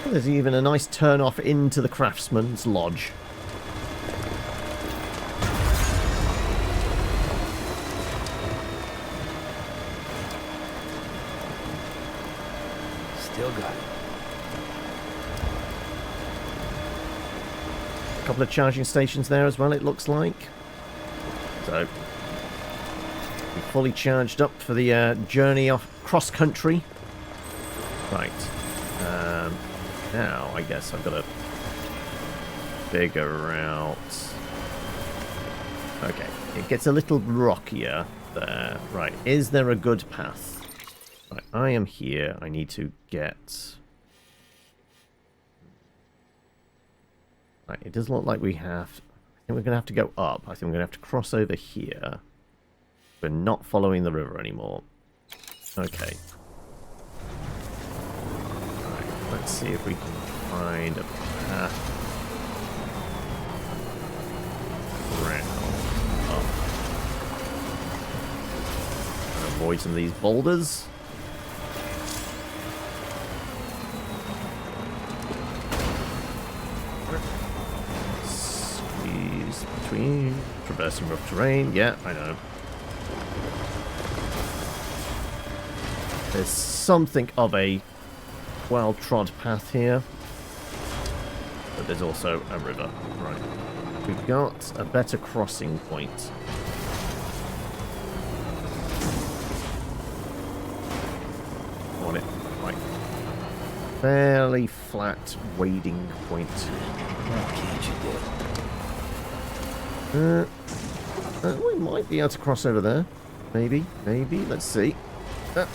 There's even a nice turn off into the Craftsman's Lodge. Still got it. A couple of charging stations there as well, it looks like. So, we're fully charged up for the journey off cross country. Right. Now, I guess I've got to figure out... Okay, it gets a little rockier there. Right, is there a good path? Right, I am here. I need to get... Right, it does look like we have... I think we're going to have to go up. I think we're going to have to cross over here. We're not following the river anymore. Okay. Right, let's see if we can find a path around up. And avoid some of these boulders. Squeeze between, traversing rough terrain. Yeah, I know. There's something of a well-trod path here, but there's also a river. Right, we've got a better crossing point. On it, right. Fairly flat wading point. We might be able to cross over there. Maybe. Let's see. Back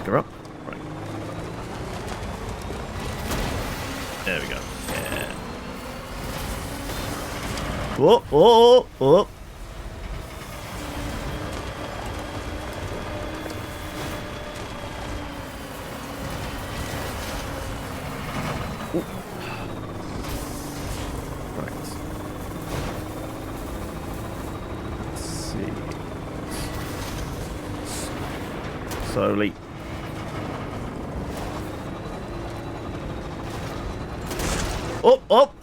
her up. Right. There we go. Yeah. Whoa. Slowly. Up!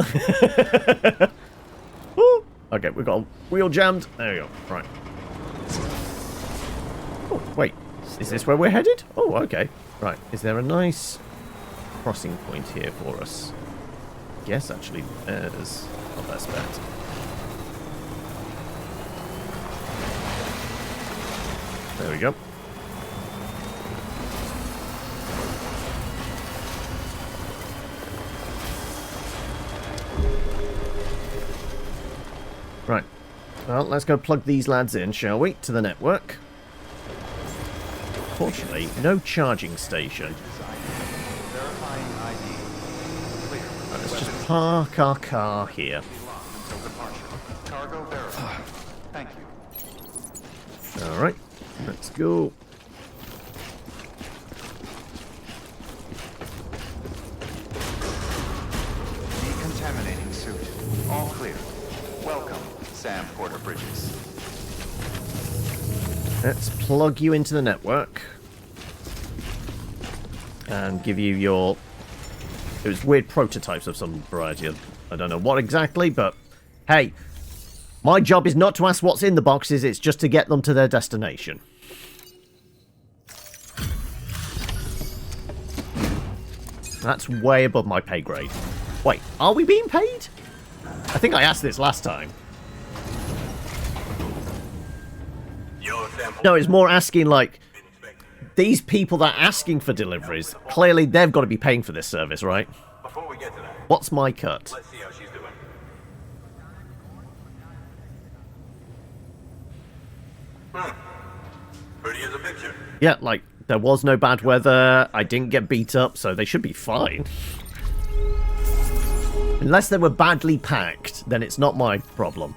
Okay, we've got a wheel jammed. There we go. Right. Oh, wait. Is this where we're headed? Oh, okay. Right. Is there a nice crossing point here for us? Yes, actually, there's our best bet. There we go. Right. Well, let's go plug these lads in, shall we? To the network. Fortunately, no charging station. Right, let's just park our car here. Thank you. Alright. Let's go. Decontaminating suit. All clear. Welcome, Sam Porter Bridges. Let's plug you into the network. And give you your... It was weird prototypes of some variety. I don't know what exactly, but... Hey, my job is not to ask what's in the boxes, it's just to get them to their destination. That's way above my pay grade. Wait, are we being paid? I think I asked this last time. No, it's more asking, like, these people that are asking for deliveries, clearly they've got to be paying for this service, right? Before we get to that, What's my cut? let's see how she's doing. Pretty as a picture. Yeah, like, there was no bad weather, I didn't get beat up, so they should be fine. Unless they were badly packed, then it's not my problem.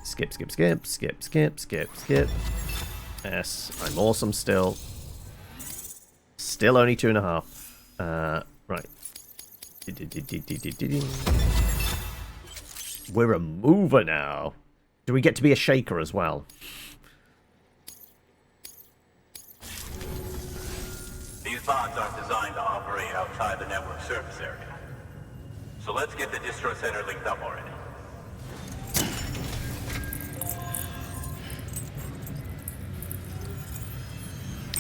Skip. Yes, I'm awesome still. Still only 2.5. Right. We're a mover now. Do we get to be a shaker as well? These bots aren't designed to operate outside the network surface area. So let's get the distro center linked up already.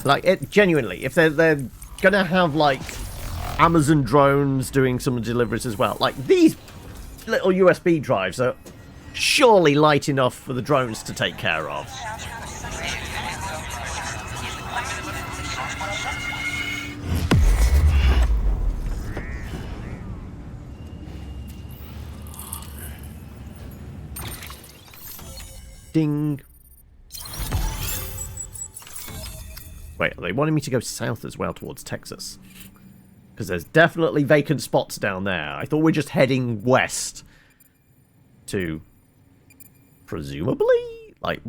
Like, it genuinely, if they're gonna have, like, Amazon drones doing some deliveries as well, like, these little USB drives are surely light enough for the drones to take care of. Ding. Wait, are they wanting me to go south as well towards Texas? Because there's definitely vacant spots down there. I thought we're just heading west to, presumably, like,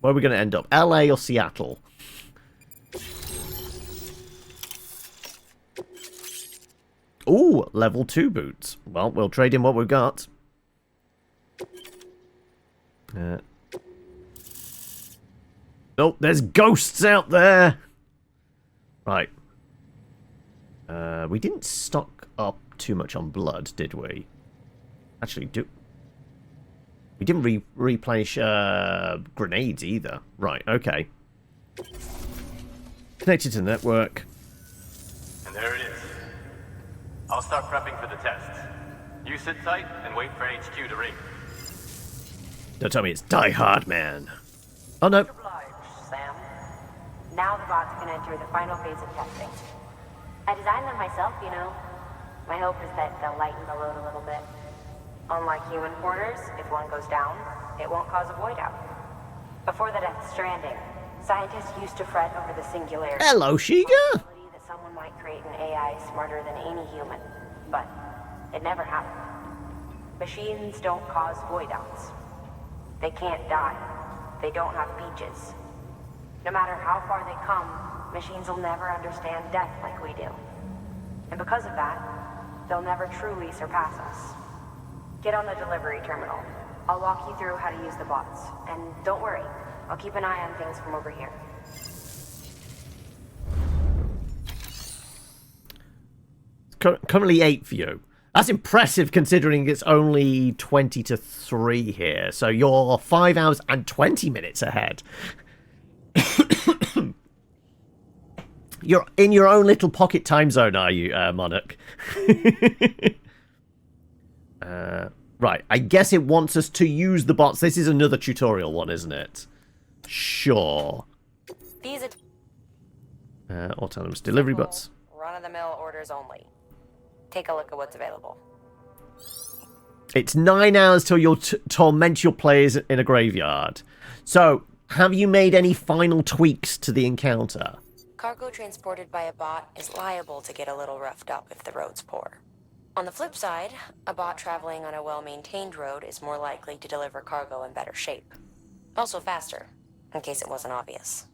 where are we going to end up? LA or Seattle? Ooh, level 2 boots. Well, we'll trade in what we've got. Oh, there's ghosts out there! Right. We didn't stock up too much on blood, did we? Actually, we didn't replenish grenades either. Right, okay. Connected to the network. And there it is. I'll start prepping for the tests. You sit tight and wait for HQ to ring. Don't tell me it's Die Hard Man. Oh no. Sam. Now the bots can enter the final phase of testing. I designed them myself, you know. My hope is that they'll lighten the load a little bit. Unlike human porters, if one goes down, it won't cause a void out. Before the Death Stranding, scientists used to fret over the singularity. Hello, Shiga! That someone might create an AI smarter than any human, but it never happened. Machines don't cause void outs. They can't die. They don't have beaches. No matter how far they come, machines will never understand death like we do. And because of that, they'll never truly surpass us. Get on the delivery terminal. I'll walk you through how to use the bots. And don't worry, I'll keep an eye on things from over here. Currently 8 for you. That's impressive considering it's only 20 to 3 here. So you're 5 hours and 20 minutes ahead. You're in your own little pocket time zone, are you, Monarch? Right, I guess it wants us to use the bots. This is another tutorial one, isn't it? Sure. These Autonomous delivery bots. Run-of-the-mill orders only. Take a look at what's available. It's 9 hours till you'll torment your players in a graveyard. So, have you made any final tweaks to the encounter? Cargo transported by a bot is liable to get a little roughed up if the road's poor. On the flip side, a bot traveling on a well-maintained road is more likely to deliver cargo in better shape. Also faster, in case it wasn't obvious.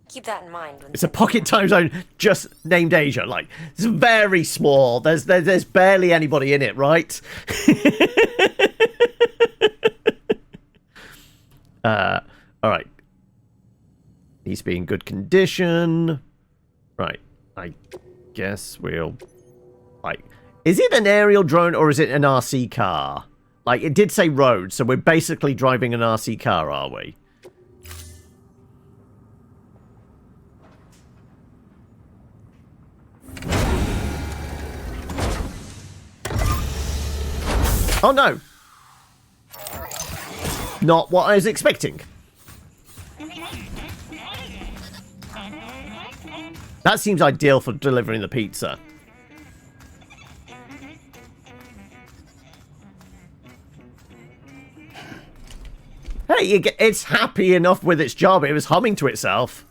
Keep that in mind. It's a pocket time zone just named Asia. Like, it's very small. There's barely anybody in it, right? Alright. Needs to be in good condition. Right. I guess we'll... Like, is it an aerial drone or is it an RC car? Like, it did say road, so we're basically driving an RC car, are we? Oh no! Not what I was expecting. That seems ideal for delivering the pizza. Hey, it's happy enough with its job. It was humming to itself.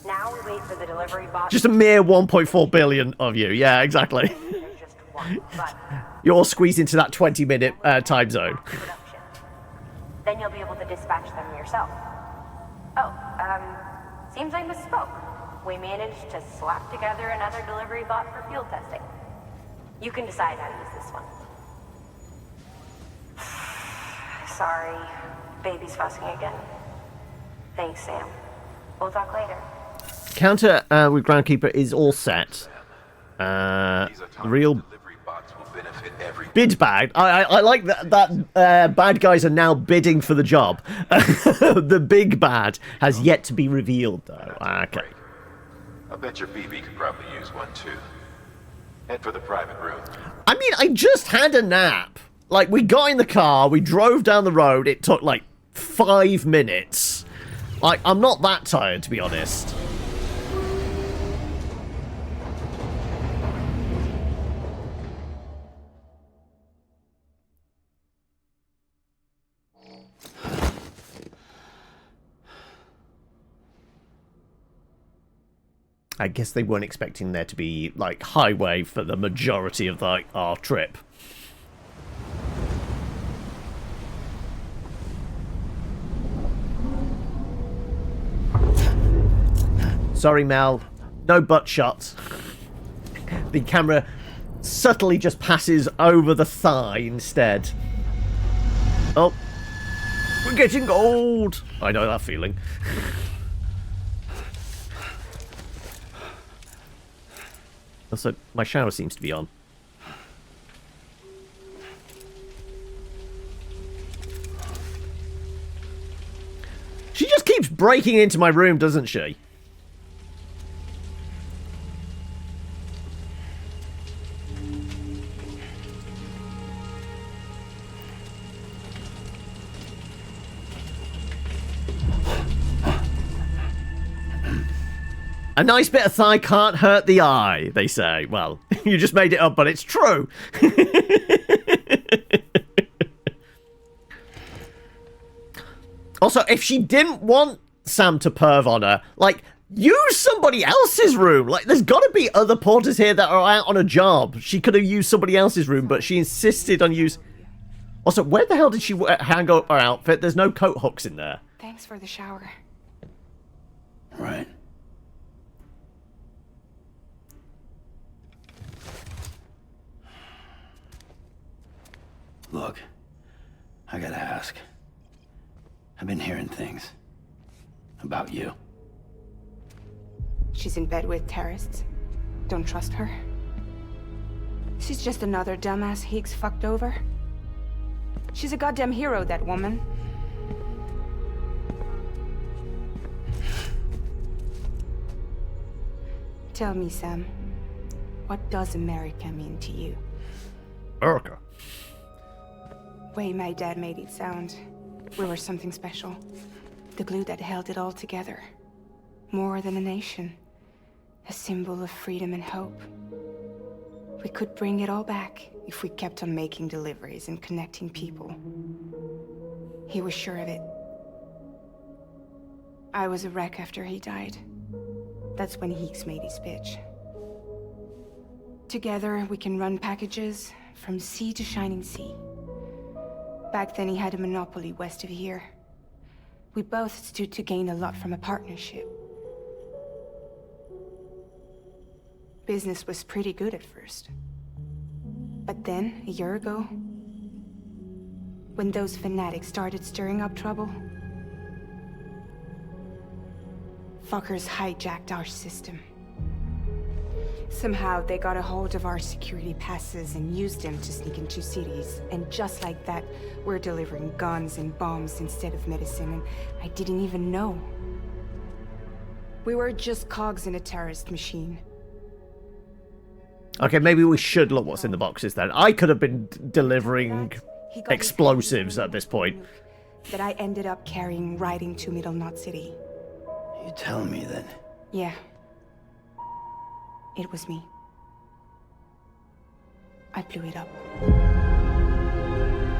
Now we wait for the delivery bot. Just a mere 1.4 billion of you. Yeah, exactly. Just one, but You're all squeezed into that 20-minute time zone. then you'll be able to dispatch them yourself. Oh, seems I misspoke. We managed to slap together another delivery bot for field testing. You can decide how to use this one. Sorry, baby's fussing again. Thanks, Sam. We'll talk later. Counter with Groundkeeper is all set. Real bid bag. I like that bad guys are now bidding for the job. The big bad has yet to be revealed, though. Okay. I bet your BB could probably use one too. Head for the private room. I mean, I just had a nap. Like, we got in the car, we drove down the road, it took like 5 minutes. Like, I'm not that tired, to be honest. I guess they weren't expecting there to be, like, highway for the majority of, like, our trip. Sorry, Mel. No butt shots. The camera subtly just passes over the thigh instead. Oh. We're getting old. I know that feeling. Also, my shower seems to be on. She just keeps breaking into my room, doesn't she? A nice bit of thigh can't hurt the eye, they say. Well, you just made it up, but it's true. Also, if she didn't want Sam to perv on her, like, use somebody else's room. Like, there's got to be other porters here that are out on a job. She could have used somebody else's room, but she insisted on use. Also, where the hell did she hang up her outfit? There's no coat hooks in there. Thanks for the shower. Right. Look, I gotta ask. I've been hearing things about you. She's in bed with terrorists. Don't trust her. She's just another dumbass Higgs fucked over. She's a goddamn hero, that woman. Tell me, Sam, what does America mean to you? America. Way my dad made it sound. We were something special. The glue that held it all together. More than a nation. A symbol of freedom and hope. We could bring it all back if we kept on making deliveries and connecting people. He was sure of it. I was a wreck after he died. That's when Higgs made his pitch. Together, we can run packages from sea to shining sea. Back then, he had a monopoly west of here. We both stood to gain a lot from a partnership. Business was pretty good at first. But then, a year ago, when those fanatics started stirring up trouble, fuckers hijacked our system. Somehow, they got a hold of our security passes and used them to sneak into cities. And just like that, we're delivering guns and bombs instead of medicine, and I didn't even know. We were just cogs in a terrorist machine. Okay, maybe we should look what's in the boxes then. I could have been delivering explosives at this point. That I ended up carrying right into Middle Knot City. You tell me then. Yeah. It was me. I blew it up.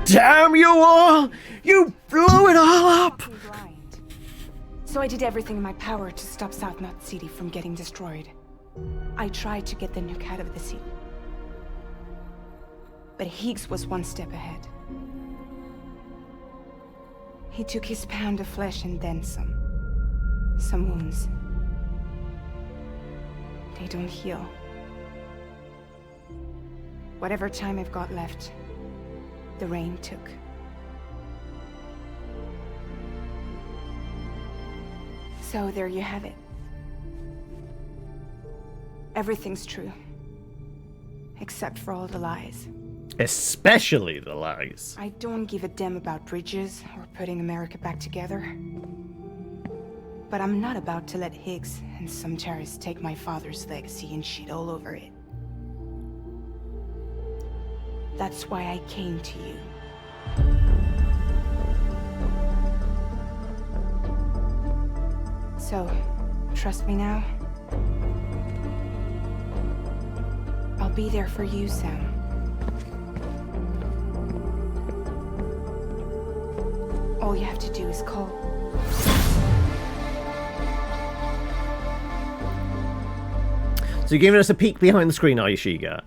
Damn you all! You blew it all up! So I did everything in my power to stop South Knot City from getting destroyed. I tried to get the nuke out of the city. But Higgs was one step ahead. He took his pound of flesh and then some. Some wounds. They don't heal. Whatever time I've got left, the rain took. So there you have it. Everything's true. Except for all the lies. Especially the lies. I don't give a damn about bridges or putting America back together. But I'm not about to let Higgs and some terrorists take my father's legacy and shit all over it. That's why I came to you. So, trust me now? I'll be there for you, Sam. All you have to do is call. So you're giving us a peek behind the screen, are you, Shiga?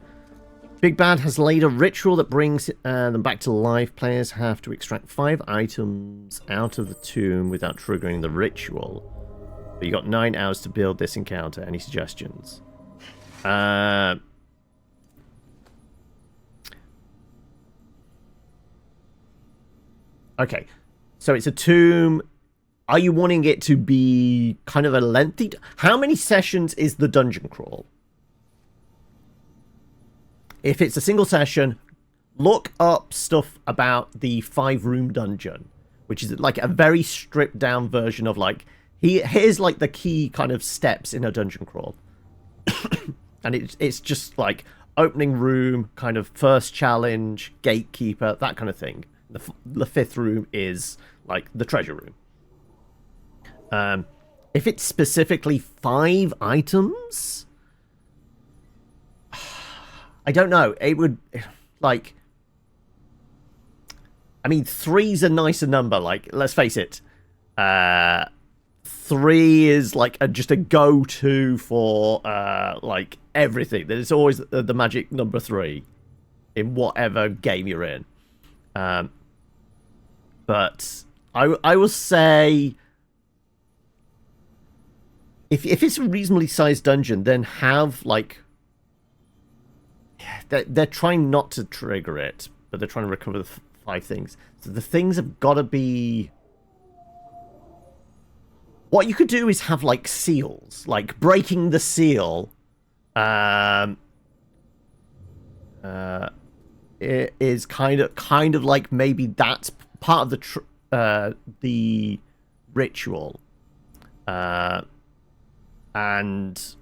Big Bad has laid a ritual that brings them back to life. Players have to extract 5 items out of the tomb without triggering the ritual. But you got 9 hours to build this encounter. Any suggestions? Okay, so it's a tomb. Are you wanting it to be kind of a lengthy... How many sessions is the dungeon crawl? If it's a single session, look up stuff about the 5-room dungeon, which is like a very stripped down version of like... Here's like the key kind of steps in a dungeon crawl. And it's just like opening room, kind of first challenge, gatekeeper, that kind of thing. The 5th room is like the treasure room. If it's specifically 5 items, I don't know. It would, like, I mean, 3's a nicer number. Like, let's face it, 3 is like just a go-to for like everything. There's always the magic number 3 in whatever game you're in. But I will say, if it's a reasonably sized dungeon, then have like they're trying not to trigger it, but they're trying to recover the 5 things. So the things have got to be. What you could do is have like seals, like breaking the seal. It is kind of like maybe that's part of the ritual, and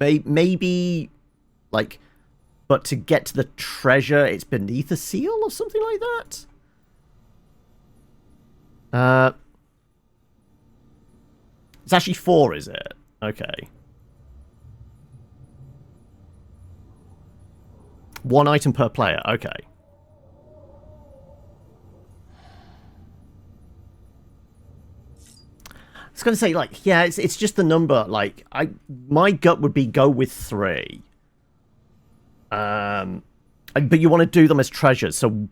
maybe like, but to get to the treasure, it's beneath a seal or something like that. It's actually 4, is it? Okay. 1 item per player. Okay. I was going to say, like, yeah, it's just the number. Like, my gut would be go with 3. But you want to do them as treasures, so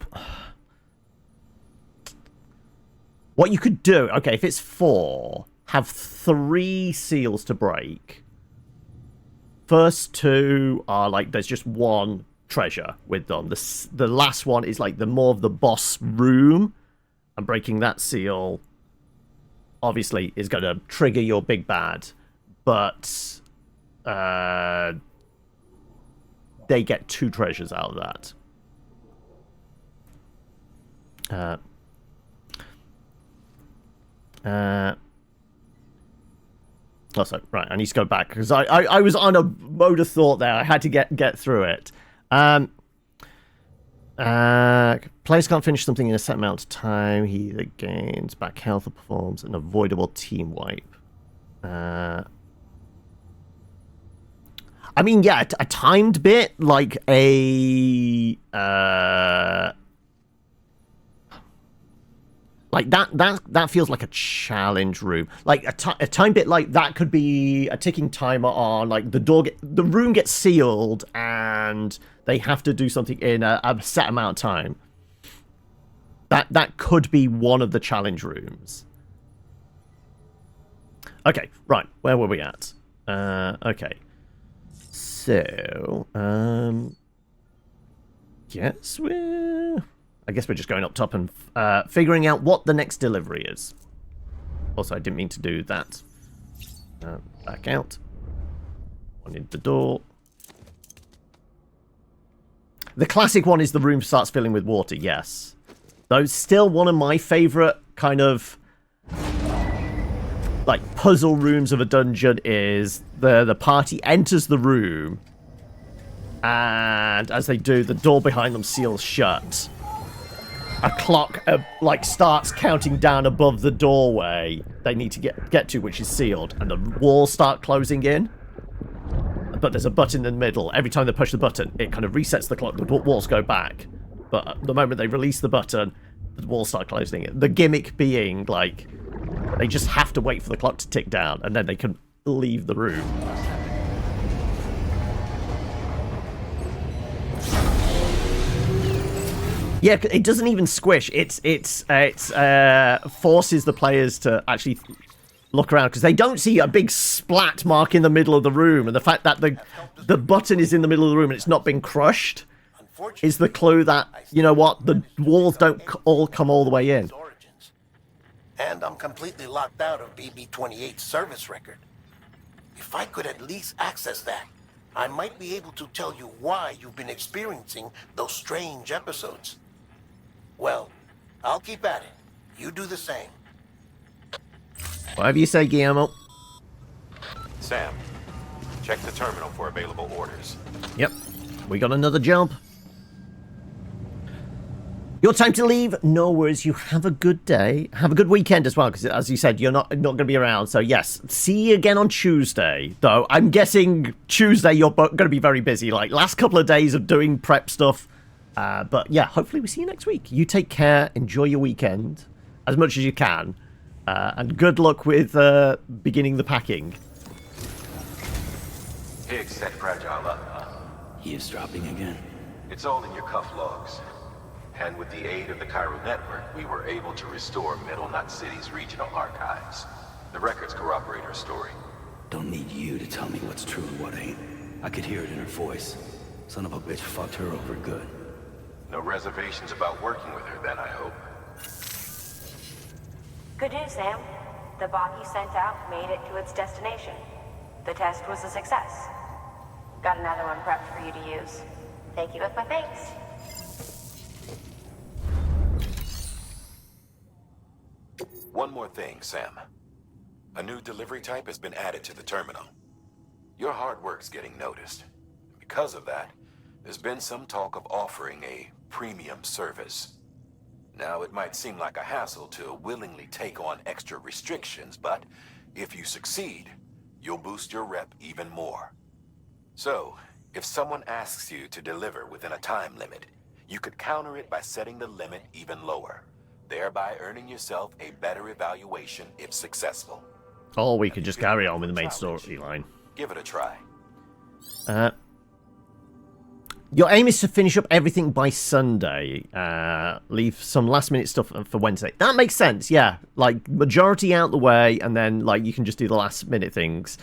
what you could do, okay, if it's 4, have 3 seals to break. First 2 are like, there's just 1 treasure with them. The last one is like the more of the boss room, and breaking that seal obviously is going to trigger your big bad, but they get 2 treasures out of that. Also, right, I need to go back because I was on a mode of thought there. I had to get through it. Players can't finish something in a set amount of time. He either gains back health or performs an avoidable team wipe. I mean, yeah, a timed bit, like a like that feels like a challenge room. Like a time bit like that could be a ticking timer on, like the room gets sealed and they have to do something in a set amount of time. That could be one of the challenge rooms. Okay, right, where were we at? Okay. So, I guess we're just going up top and figuring out what the next delivery is. Also, I didn't mean to do that. Back out. One in the door. The classic one is the room starts filling with water, yes. Though still one of my favourite kind of like puzzle rooms of a dungeon is the party enters the room, and as they do, the door behind them seals shut. A clock like starts counting down above the doorway they need to get to, which is sealed, and the walls start closing in. But there's a button in the middle. Every time they push the button, it kind of resets the clock. The walls go back. But the moment they release the button, the walls start closing in. The gimmick being, like, they just have to wait for the clock to tick down, and then they can leave the room. Yeah, it doesn't even squish. It forces the players to actually look around, because they don't see a big splat mark in the middle of the room, and the fact that the button is in the middle of the room and it's not been crushed is the clue that, you know what, the walls don't all come all the way in. And I'm completely locked out of BB-28's service record. If I could at least access that, I might be able to tell you why you've been experiencing those strange episodes. Well, I'll keep at it. You do the same. Whatever you say, Guillermo. Sam, check the terminal for available orders. Yep, we got another job. Your time to leave. No worries. You have a good day. Have a good weekend as well, because as you said, you're not going to be around. So yes, see you again on Tuesday. Though I'm guessing Tuesday you're going to be very busy. Like last couple of days of doing prep stuff. But yeah, hopefully we see you next week. You take care. Enjoy your weekend as much as you can, and good luck with beginning the packing. Higgs set Fragile up, huh? Eavesdropping again. It's all in your cuff logs. And with the aid of the Cairo network, we were able to restore Middle Knot City's regional archives. The records corroborate her story. Don't need you to tell me what's true and what ain't. I could hear it in her voice. Son of a bitch fucked her over good. No reservations about working with her then, I hope. Good news, Sam. The bot you sent out made it to its destination. The test was a success. Got another one prepped for you to use. Take you with my thanks. One more thing, Sam. A new delivery type has been added to the terminal. Your hard work's getting noticed. Because of that, there's been some talk of offering a premium service. Now, it might seem like a hassle to willingly take on extra restrictions, but if you succeed, you'll boost your rep even more. So, if someone asks you to deliver within a time limit, you could counter it by setting the limit even lower, thereby earning yourself a better evaluation if successful. Or we could just carry on with the main storyline. Give it a try. Your aim is to finish up everything by Sunday. Leave some last-minute stuff for Wednesday. That makes sense, yeah. Like, majority out the way, and then, like, you can just do the last-minute things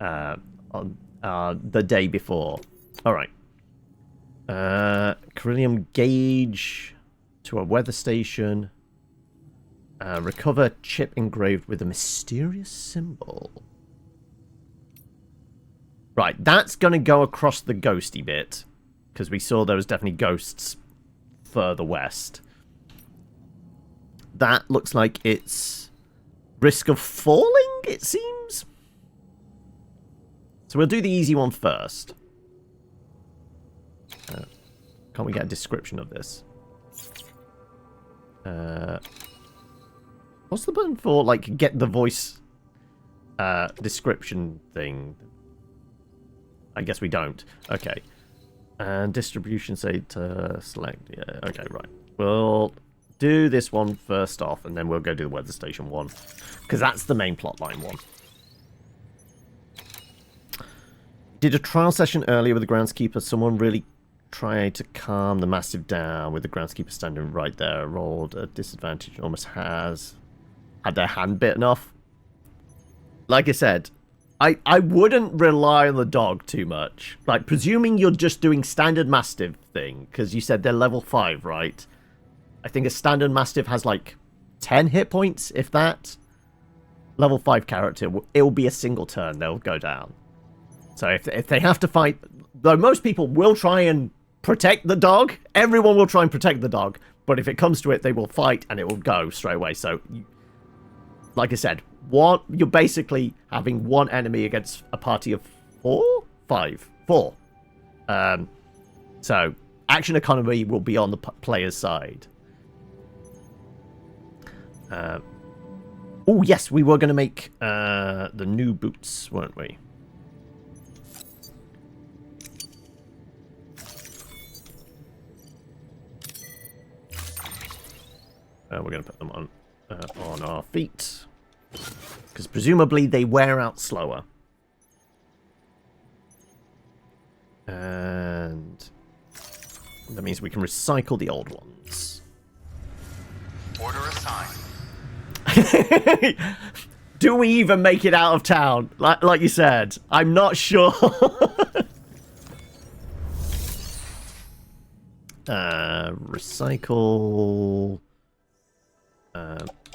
on the day before. Alright. Beryllium gauge to a weather station. Recover chip engraved with a mysterious symbol. Right, that's going to go across the ghosty bit. Because we saw there was definitely ghosts further west. That looks like it's risk of falling, it seems. So we'll do the easy one first. Can't we get a description of this? What's the button for, like, get the voice description thing? I guess we don't. Okay. And distribution, say to select. Yeah, okay, right. We'll do this one first off, and then we'll go do the weather station one. Because that's the main plotline one. Did a trial session earlier with the groundskeeper. Someone really tried to calm the Mastiff down with the groundskeeper standing right there. Rolled a disadvantage. Almost has had their hand bitten off. Like I said, I wouldn't rely on the dog too much. Like, presuming you're just doing standard Mastiff thing, because you said they're level 5, right? I think a standard Mastiff has, like, 10 hit points, if that. Level 5 character, it'll be a single turn, they'll go down. So if they have to fight... Though most people will try and protect the dog. Everyone will try and protect the dog. But if it comes to it, they will fight, and it will go straight away. So, like I said... You're basically having one enemy against a party of 4? 5? 4. So, action economy will be on the player's side. Oh, yes, we were going to make the new boots, weren't we? We're going to put them on our feet. Because presumably they wear out slower. And that means we can recycle the old ones. Order assigned. Do we even make it out of town? Like you said, I'm not sure. Recycle.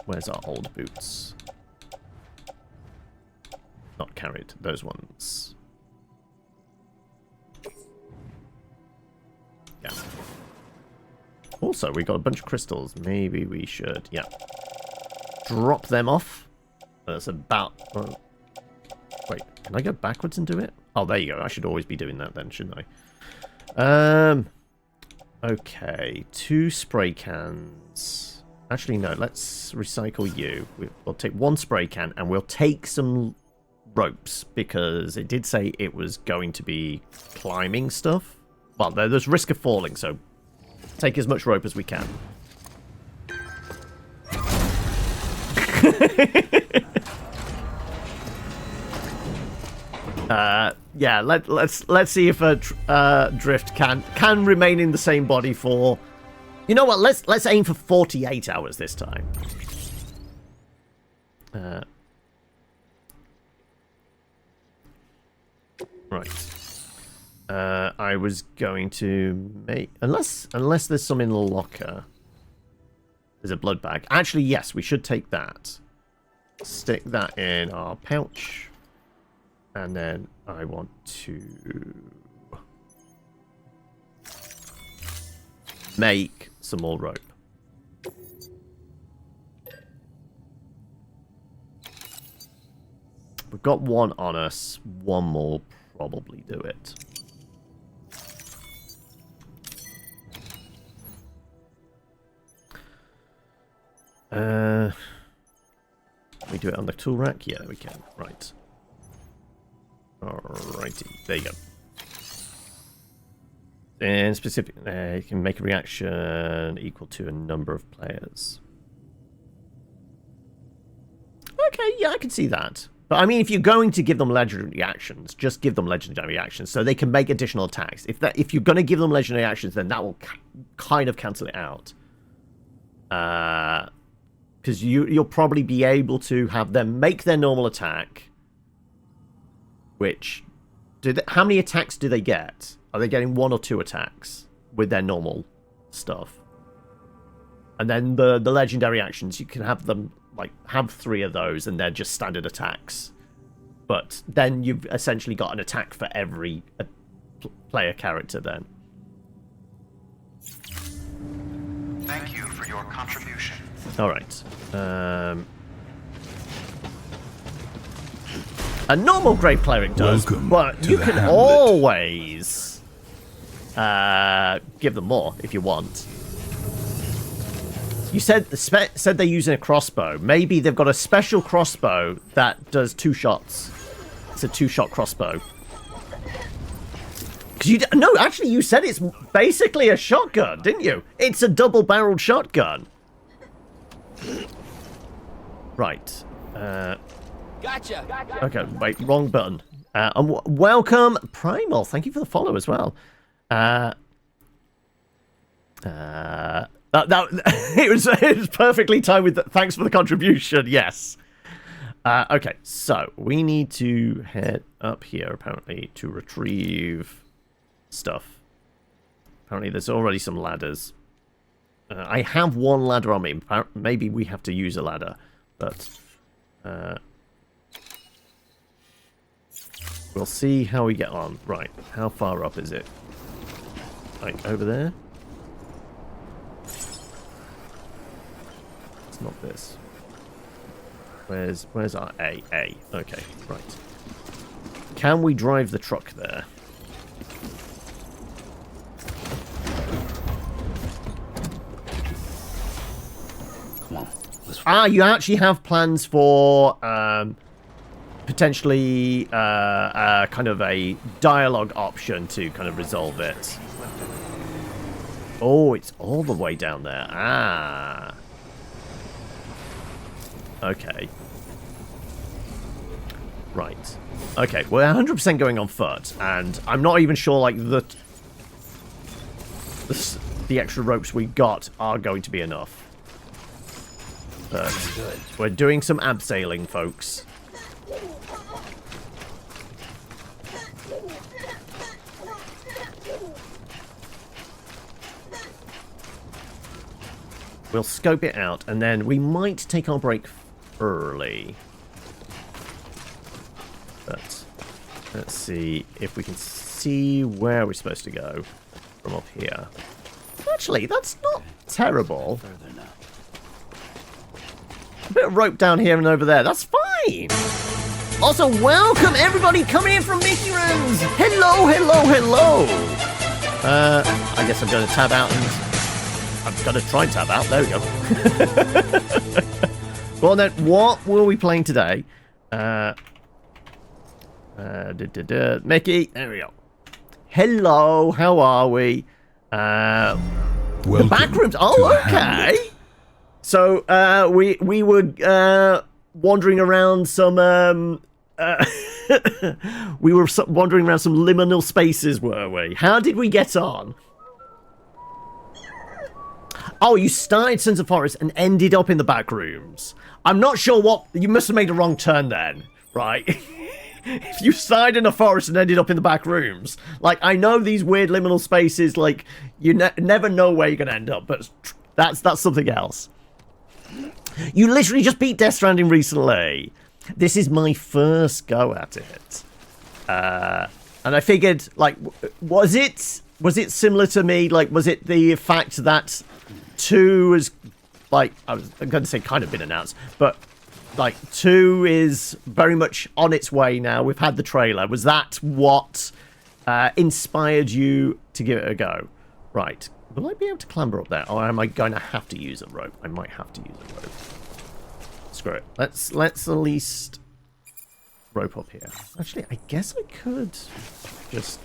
Where's our old boots? Not carried. Those ones. Yeah. Also, we got a bunch of crystals. Maybe we should, yeah, drop them off. That's about... wait, can I go backwards and do it? Oh, there you go. I should always be doing that then, shouldn't I? Okay. 2 spray cans. Actually, no. Let's recycle you. We'll take 1 spray can, and we'll take some ropes, because it did say it was going to be climbing stuff. Well, there's risk of falling, so take as much rope as we can. Yeah, let's see if Drift can remain in the same body for... You know what? Let's aim for 48 hours this time. Right. I was going to make... Unless there's some in the locker. There's a blood bag. Actually, yes, we should take that. Stick that in our pouch. And then I want to... make some more rope. We've got 1 on us. 1 more will probably do it. Can we do it on the tool rack? Yeah, we can. Right. Alrighty. There you go. And specific, you can make a reaction equal to a number of players. Okay, yeah, I can see that. But I mean, if you're going to give them legendary reactions, just give them legendary reactions so they can make additional attacks. If you're going to give them legendary actions, then that will kind of cancel it out. Because you'll probably be able to have them make their normal attack. Which, how many attacks do they get? Are they getting 1 or 2 attacks with their normal stuff? And then the legendary actions, you can have them like have 3 of those, and they're just standard attacks. But then you've essentially got an attack for every player character. Then. Thank you for your contribution. All right. A normal Grave Cleric does, but you can always give them more if you want. You said they're using a crossbow. Maybe they've got a special crossbow that does 2 shots. It's a 2-shot crossbow. No, actually, you said it's basically a shotgun, didn't you? It's a double-barreled shotgun. Right. Gotcha. Okay, wait, wrong button. Welcome, Primal. Thank you for the follow as well. It was perfectly timed with thanks for the contribution. Yes. Okay, so we need to head up here apparently to retrieve stuff. Apparently, there's already some ladders. I have 1 ladder on me. Maybe we have to use a ladder, but we'll see how we get on. Right, how far up is it? Like over there? It's not this. Where's our A? A. Okay, right. Can we drive the truck there? Come on. You actually have plans for potentially kind of a dialogue option to kind of resolve it. Oh, it's all the way down there. Ah. Okay. Right. Okay, we're 100% going on foot, and I'm not even sure, like, the extra ropes we got are going to be enough. But we're doing some abseiling, folks. We'll scope it out, and then we might take our break early. But let's see if we can see where we're supposed to go from up here. Actually, that's not terrible. A bit of rope down here and over there. That's fine. Also, welcome everybody coming in from Mickey Runs. Hello, hello, hello. I guess I'm going to tab out and I'm going to try and tab out. There we go. Well then, what were we playing today? Mickey, there we go. Hello, how are we? The backrooms. Oh, okay. So we were wandering around some wandering around some liminal spaces, were we? How did we get on? Oh, you started Sons of Forest and ended up in the back rooms. I'm not sure what... You must have made a wrong turn then, right? If you started in a forest and ended up in the back rooms. Like, I know these weird liminal spaces, like, you never know where you're going to end up, but that's something else. You literally just beat Death Stranding recently. This is my first go at it. And I figured, like, was it similar to me? Like, was it the fact that 2 is, like, I'm going to say kind of been announced, but, like, 2 is very much on its way now. We've had the trailer. Was that what inspired you to give it a go? Right. Will I be able to clamber up there? Or am I going to have to use a rope? I might have to use a rope. Screw it. Let's at least rope up here. Actually, I guess I could just...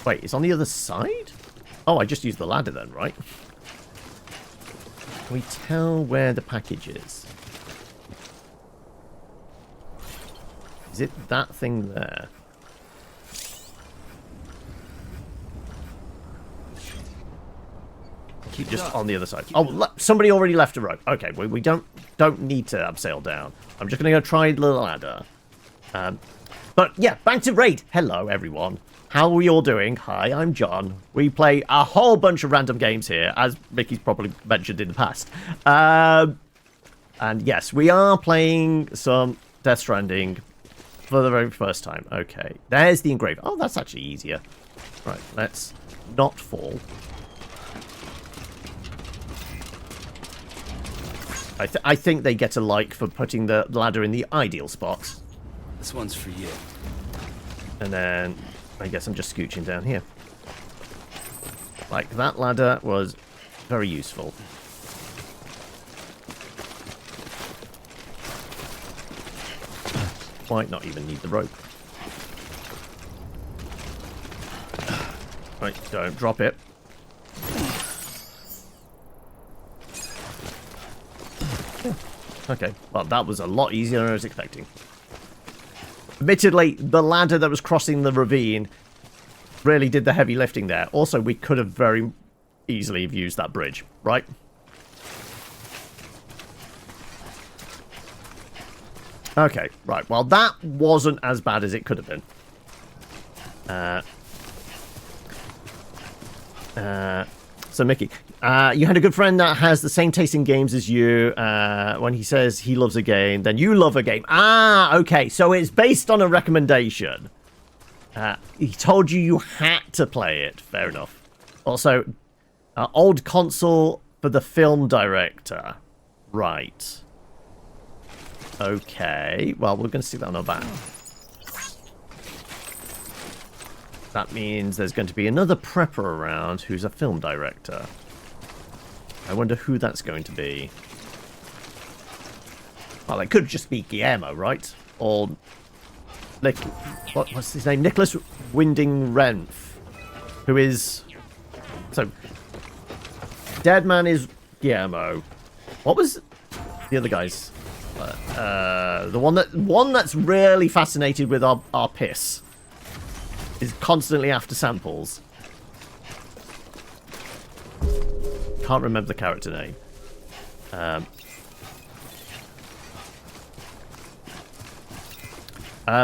Wait, it's on the other side? Oh, I just used the ladder then, right? Can we tell where the package is? Is it that thing there? Keep just on the other side. Oh, somebody already left a rope. Okay, we don't need to abseil down. I'm just going to go try the ladder. But yeah, back to raid. Hello, everyone. How are we all doing? Hi, I'm John. We play a whole bunch of random games here, as Mickey's probably mentioned in the past. And yes, we are playing some Death Stranding for the very first time. Okay, there's the engraver. Oh, that's actually easier. Right, let's not fall. I think they get a like for putting the ladder in the ideal spot. This one's for you. And then I guess I'm just scooching down here. Like, that ladder was very useful. Might not even need the rope. Right, don't drop it. Okay, well, that was a lot easier than I was expecting. Admittedly, the ladder that was crossing the ravine really did the heavy lifting there. Also, we could have very easily have used that bridge, right? Okay, right. Well, that wasn't as bad as it could have been. So, Mickey, you had a good friend that has the same taste in games as you. When he says he loves a game, then you love a game. Ah, okay. So it's based on a recommendation. He told you had to play it. Fair enough. Also, old console for the film director. Right. Okay. Well, we're going to stick that on our back. That means there's going to be another prepper around who's a film director. I wonder who that's going to be. Well, it could just be Guillermo, right? Or what's his name? Nicholas Winding Refn, who is... So, Deadman is Guillermo. What was the other guy's? The one that's really fascinated with our piss. Is constantly after samples. Can't remember the character name.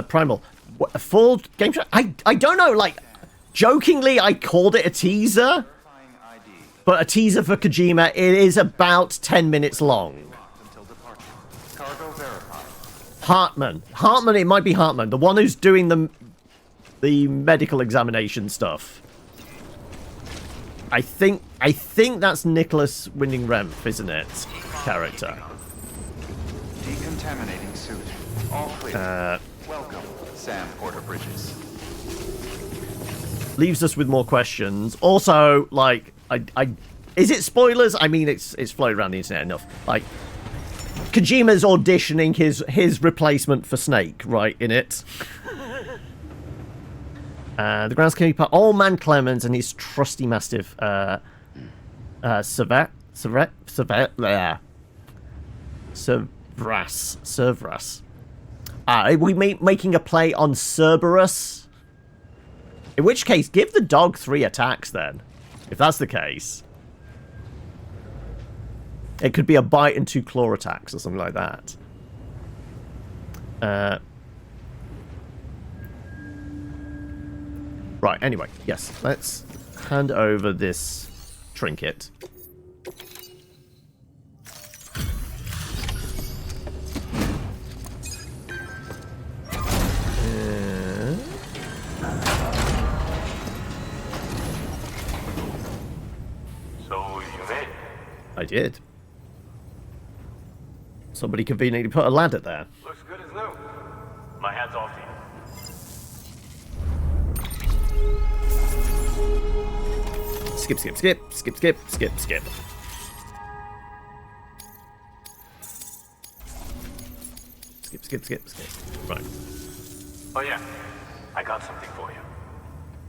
Primal. What, a full game show? I don't know, like, jokingly I called it a teaser, but a teaser for Kojima, it is about 10 minutes long. Cargo verified. Hartman, it might be Hartman, the one who's doing the medical examination stuff. I think that's Nicholas Winding Refn, isn't it? Character. Decontaminating suit. All clear. Welcome, Sam Porter Bridges. Leaves us with more questions. Also, like, is it spoilers? I mean, it's floated around the internet enough. Like, Kojima's auditioning his replacement for Snake, right, in it. The groundskeeper, Old Man Clemens, and his trusty mastiff, Cerveras. Are we making a play on Cerberus? In which case, give the dog 3 attacks then. If that's the case. It could be a bite and 2 claw attacks or something like that. Right, anyway, yes. Let's hand over this trinket. So you made it. I did. Somebody conveniently put a ladder there. Looks good as new. My hat's off to you. Skip, skip, skip, skip, skip, skip, skip. Skip, skip, skip, skip. Right. Oh yeah, I got something for you.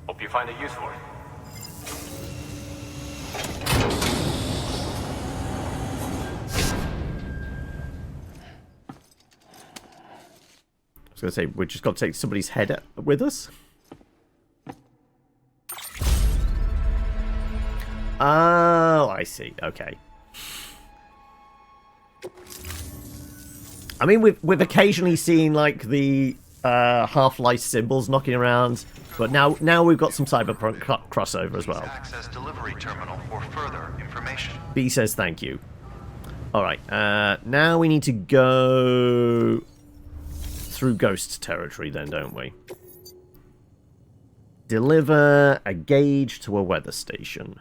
Hope you find a use for it. I was going to say, we just got to take somebody's head with us. Oh, I see. Okay. I mean, we've occasionally seen, like, the Half-Life symbols knocking around, but now we've got some Cyberpunk crossover as well. Access delivery terminal for further information. B says thank you. Alright, now we need to go through ghost territory then, don't we? Deliver a gauge to a weather station.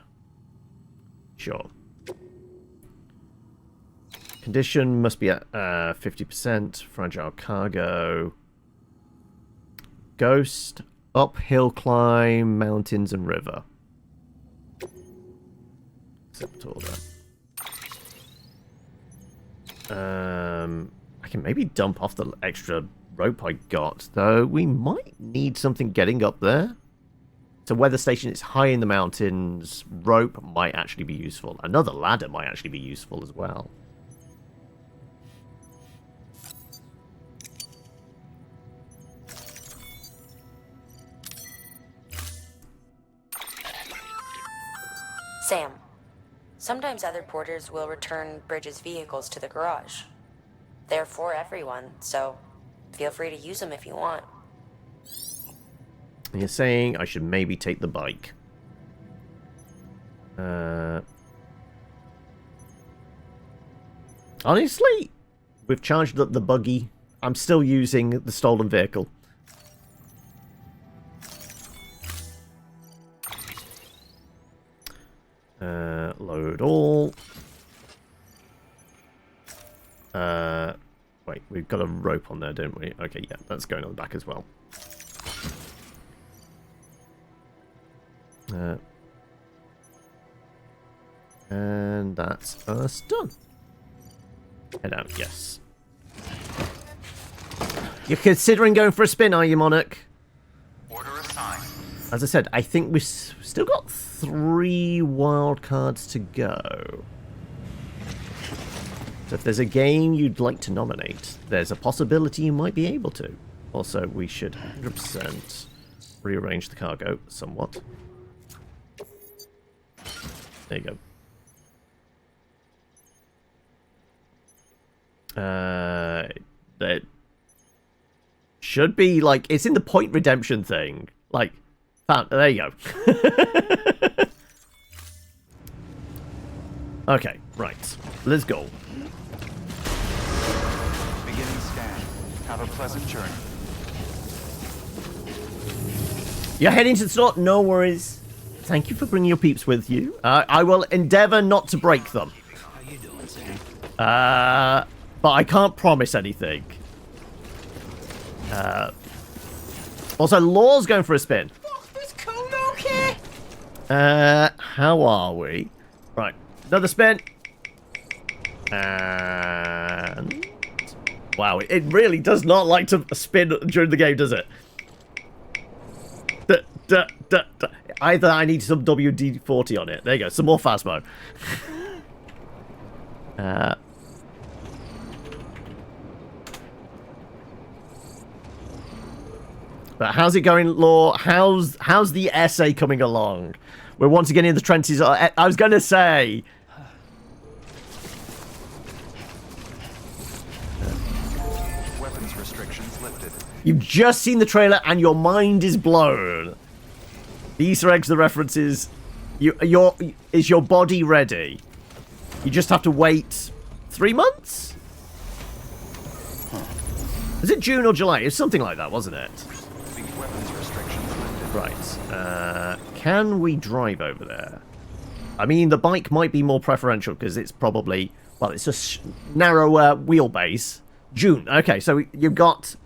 Sure. Condition must be at 50%. Fragile cargo. Ghost. Uphill climb. Mountains and river. Accept order. I can maybe dump off the extra rope I got, though. We might need something getting up there. It's a weather station. It's high in the mountains. Rope might actually be useful. Another ladder might actually be useful as well. Sam, sometimes other porters will return Bridges' vehicles to the garage. They're for everyone, so feel free to use them if you want. You're saying I should maybe take the bike. Honestly, we've charged up the buggy. I'm still using the stolen vehicle. Load all. Wait, we've got a rope on there, don't we? Okay, yeah, that's going on the back as well. And that's us done. Head out, yes. You're considering going for a spin, are you, Monarch? Order assigned. As I said, I think we've still got 3 wild cards to go. So if there's a game you'd like to nominate, there's a possibility you might be able to. Also, we should 100% rearrange the cargo somewhat. There you go. should be, like, it's in the point redemption thing. Like, there you go. Okay, right. Let's go. Beginning scan. Have a pleasant journey. You're heading to the store? No worries. Thank you for bringing your peeps with you. I will endeavor not to break them. How you doing, Sam? But I can't promise anything. Also, Law's going for a spin. It's cool, okay? How are we? Right, another spin. And... wow, it really does not like to spin during the game, does it? Either I need some WD-40 on it. There you go, some more Phasmo. But how's it going, Law? How's the essay coming along? We're once again in the trenches. I was going to say... Weapons restrictions lifted. You've just seen the trailer and your mind is blown. The Easter eggs, the references... is your body ready? You just have to wait 3 months? Is it June or July? It's something like that, wasn't it? Weapons restrictions lifted. Right. Can we drive over there? I mean, the bike might be more preferential because it's probably... well, it's a narrower wheelbase. June. Okay, so you've got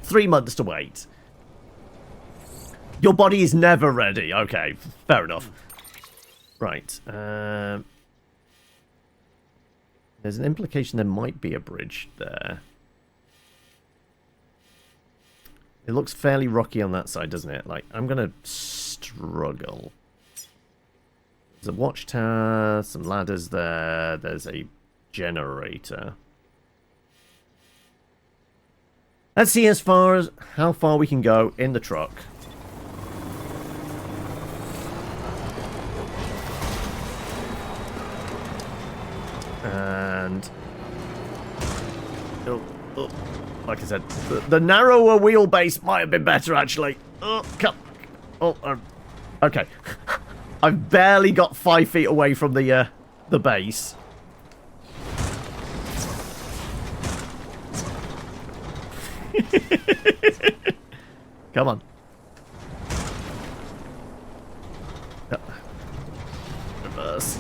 3 months to wait. Your body is never ready. Okay, fair enough. Right. There's an implication there might be a bridge there. It looks fairly rocky on that side, doesn't it? Like, I'm going to struggle. There's a watchtower, some ladders there. There's a generator. Let's see how far we can go in the truck. And... oh, like I said, the narrower wheelbase might have been better, actually. Oh, come... oh, okay. I've barely got 5 feet away from the base. Come on. Reverse.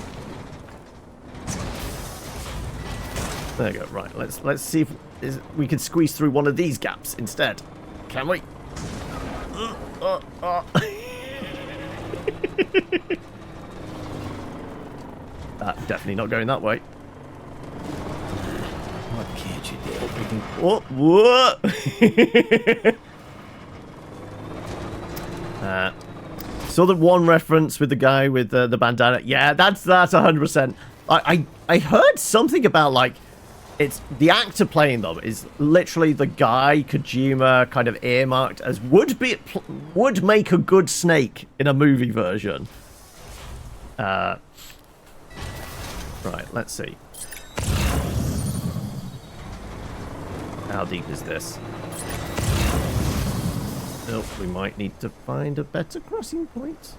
There you go. Right. Let's see if we can squeeze through one of these gaps instead. Can we? Definitely not going that way. What can't you do? What? Saw the one reference with the guy with the bandana. Yeah, that's 100%. I heard something about, like, it's the actor playing them is literally the guy Kojima kind of earmarked as would make a good Snake in a movie version. Right, let's see. How deep is this? Oh, we might need to find a better crossing point.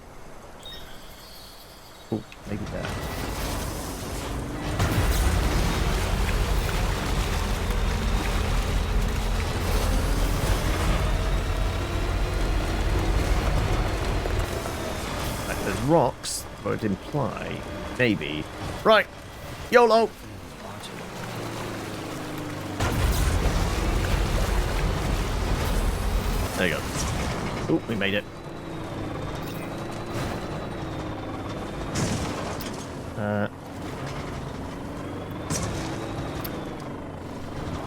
Oh, maybe there. Right, there's rocks, would imply maybe. Right, YOLO. There you go. Oh, we made it.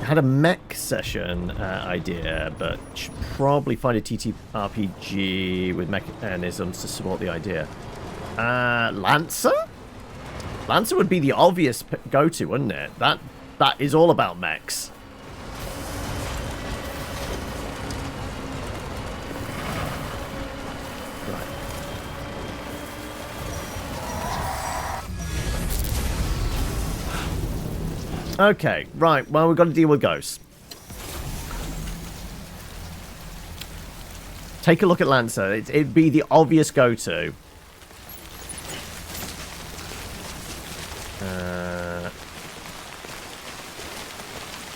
Had a mech session idea, but should probably find a TTRPG with mechanisms to support the idea. Lancer? Lancer would be the obvious go-to, wouldn't it? That is all about mechs. Okay, right, well, we've got to deal with ghosts. Take a look at Lancer. It'd be the obvious go-to.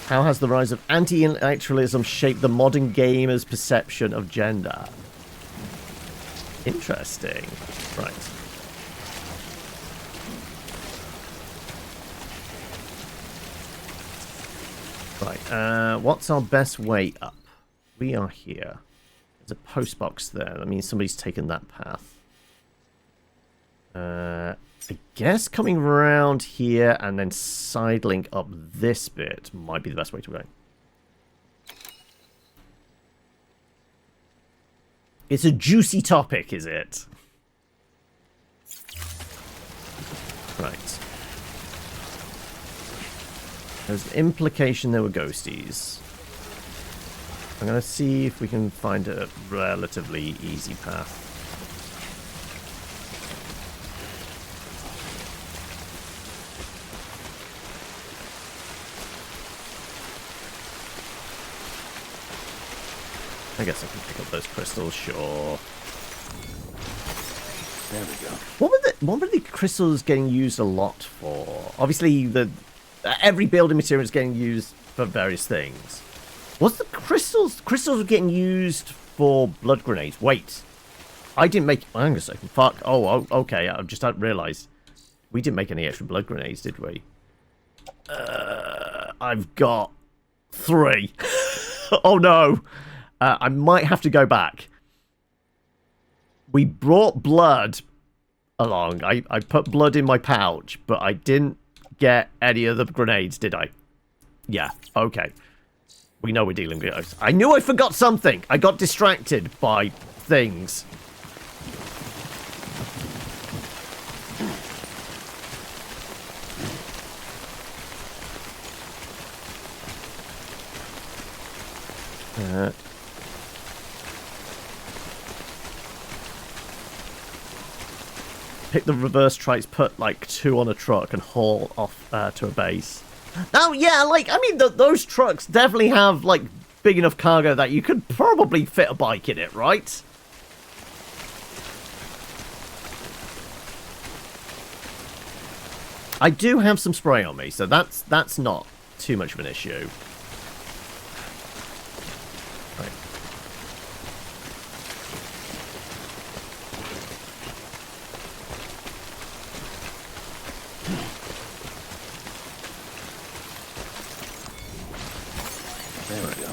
How has the rise of anti-intellectualism shaped the modern gamer's perception of gender? Interesting. Right. Right. What's our best way up? We are here. There's a post box there. That means somebody's taken that path. I guess coming around here and then sidling up this bit might be the best way to go. It's a juicy topic, is it? Right. There's an implication there were ghosties. I'm going to see if we can find a relatively easy path. I guess I can pick up those crystals, sure. There we go. What were the crystals getting used a lot for? Obviously, every building material is getting used for various things. What's the crystals? Crystals were getting used for blood grenades. Wait, I didn't make. Hang on a second. Fuck. Oh, okay. I just hadn't realised we didn't make any extra blood grenades, did we? I've got 3. Oh no. I might have to go back. We brought blood along. I put blood in my pouch, but I didn't get any of the grenades, did I? Yeah, okay. We know we're dealing with those. I knew I forgot something. I got distracted by things. Pick the reverse trikes, put like 2 on a truck and haul off to a base. Oh yeah, like, I mean, those trucks definitely have like big enough cargo that you could probably fit a bike in it, right? I do have some spray on me, so that's not too much of an issue. Right. There we go.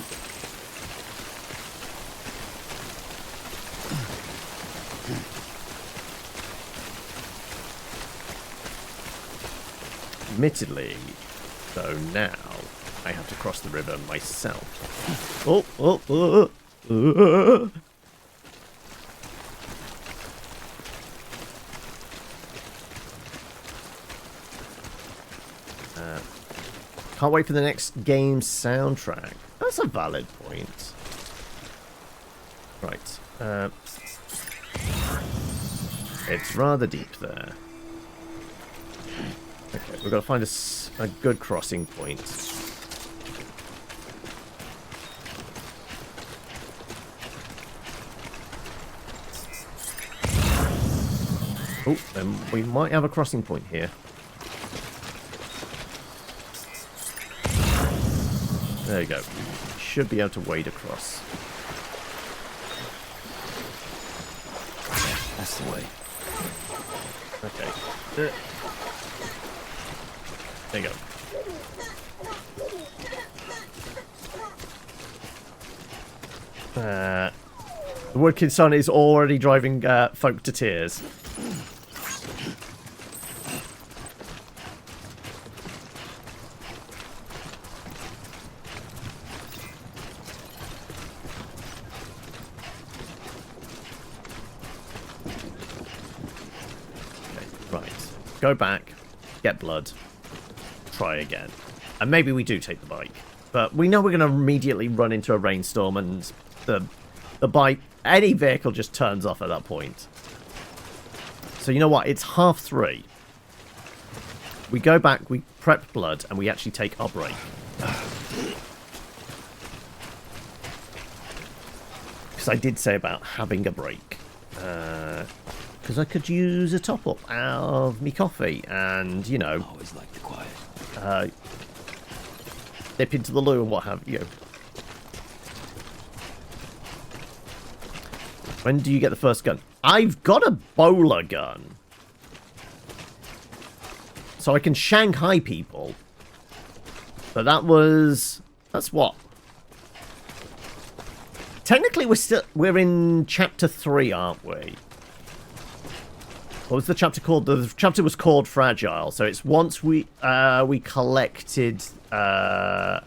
Admittedly, though, now I have to cross the river myself. Can't wait for the next game's soundtrack. That's a valid point. Right. It's rather deep there. Okay, we've got to find a good crossing point. Oh, then we might have a crossing point here. There you go. Should be able to wade across. That's the way. Okay. There you go. The Woodkin Sun is already driving folk to tears. Go back, get blood, try again. And maybe we do take the bike. But we know we're going to immediately run into a rainstorm and the bike, any vehicle just turns off at that point. So you know what? It's 3:30. We go back, we prep blood, and we actually take our break. because I did say about having a break. Because I could use a top-up of me coffee and, you know... Always like the quiet. Dip into the loo and what have you. When do you get the first gun? I've got a bowler gun. So I can Shanghai people. But that's what? Technically we're in chapter 3, aren't we? What was the chapter called? The chapter was called Fragile. So it's once we collected got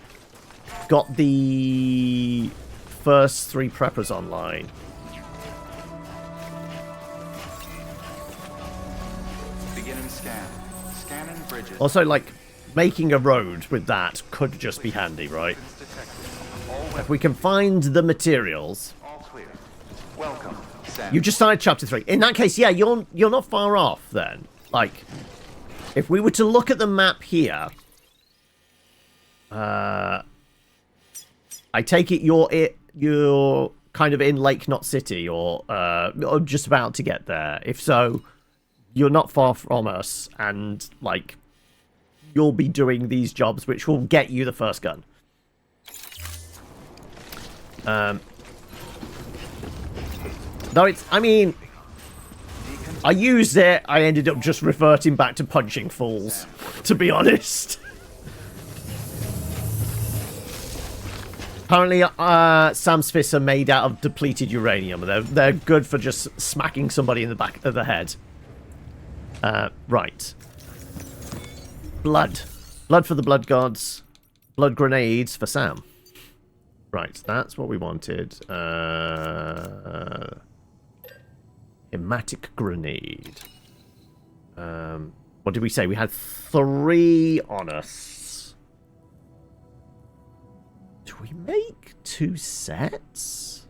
the first 3 preppers online. Beginning scan. Scanning bridges. Also, like, making a road with that could just be handy, right? If we can find the materials. All clear. Welcome, Sam. You just started chapter 3. In that case, yeah, you're not far off then. Like, if we were to look at the map here, I take it you're kind of in Lake Knot City or just about to get there. If so, you're not far from us, and like you'll be doing these jobs which will get you the first gun. Though it's, I mean, I used it, I ended up just reverting back to punching fools, to be honest. Apparently, Sam's fists are made out of depleted uranium. They're good for just smacking somebody in the back of the head. Right. Blood. Blood for the blood gods. Blood grenades for Sam. Right, that's what we wanted. Hematic grenade. What did we say? We had 3 on us. Do we make 2 sets?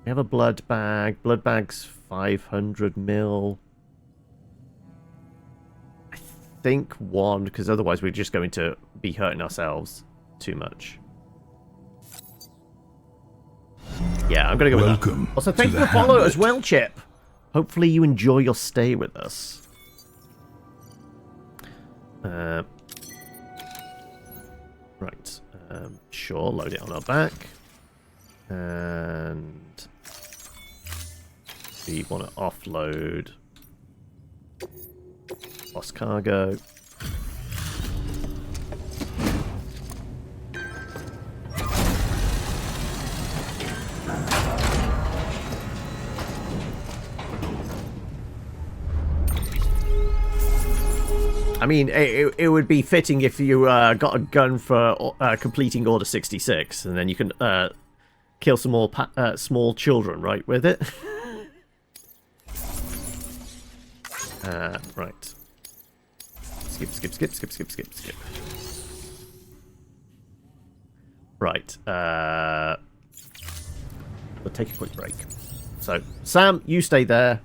We have a blood bag. Blood bag's 500 mil. I think 1, because otherwise we're just going to be hurting ourselves too much. Yeah, I'm going to go with that. Also, thank you for the follow as well, Chip. Hopefully you enjoy your stay with us. Right. Sure, load it on our back. And we want to offload lost cargo. I mean, it would be fitting if you got a gun for completing Order 66, and then you can kill some more small children, right, with it? Right. Skip. Right. We'll take a quick break. So, Sam, you stay there.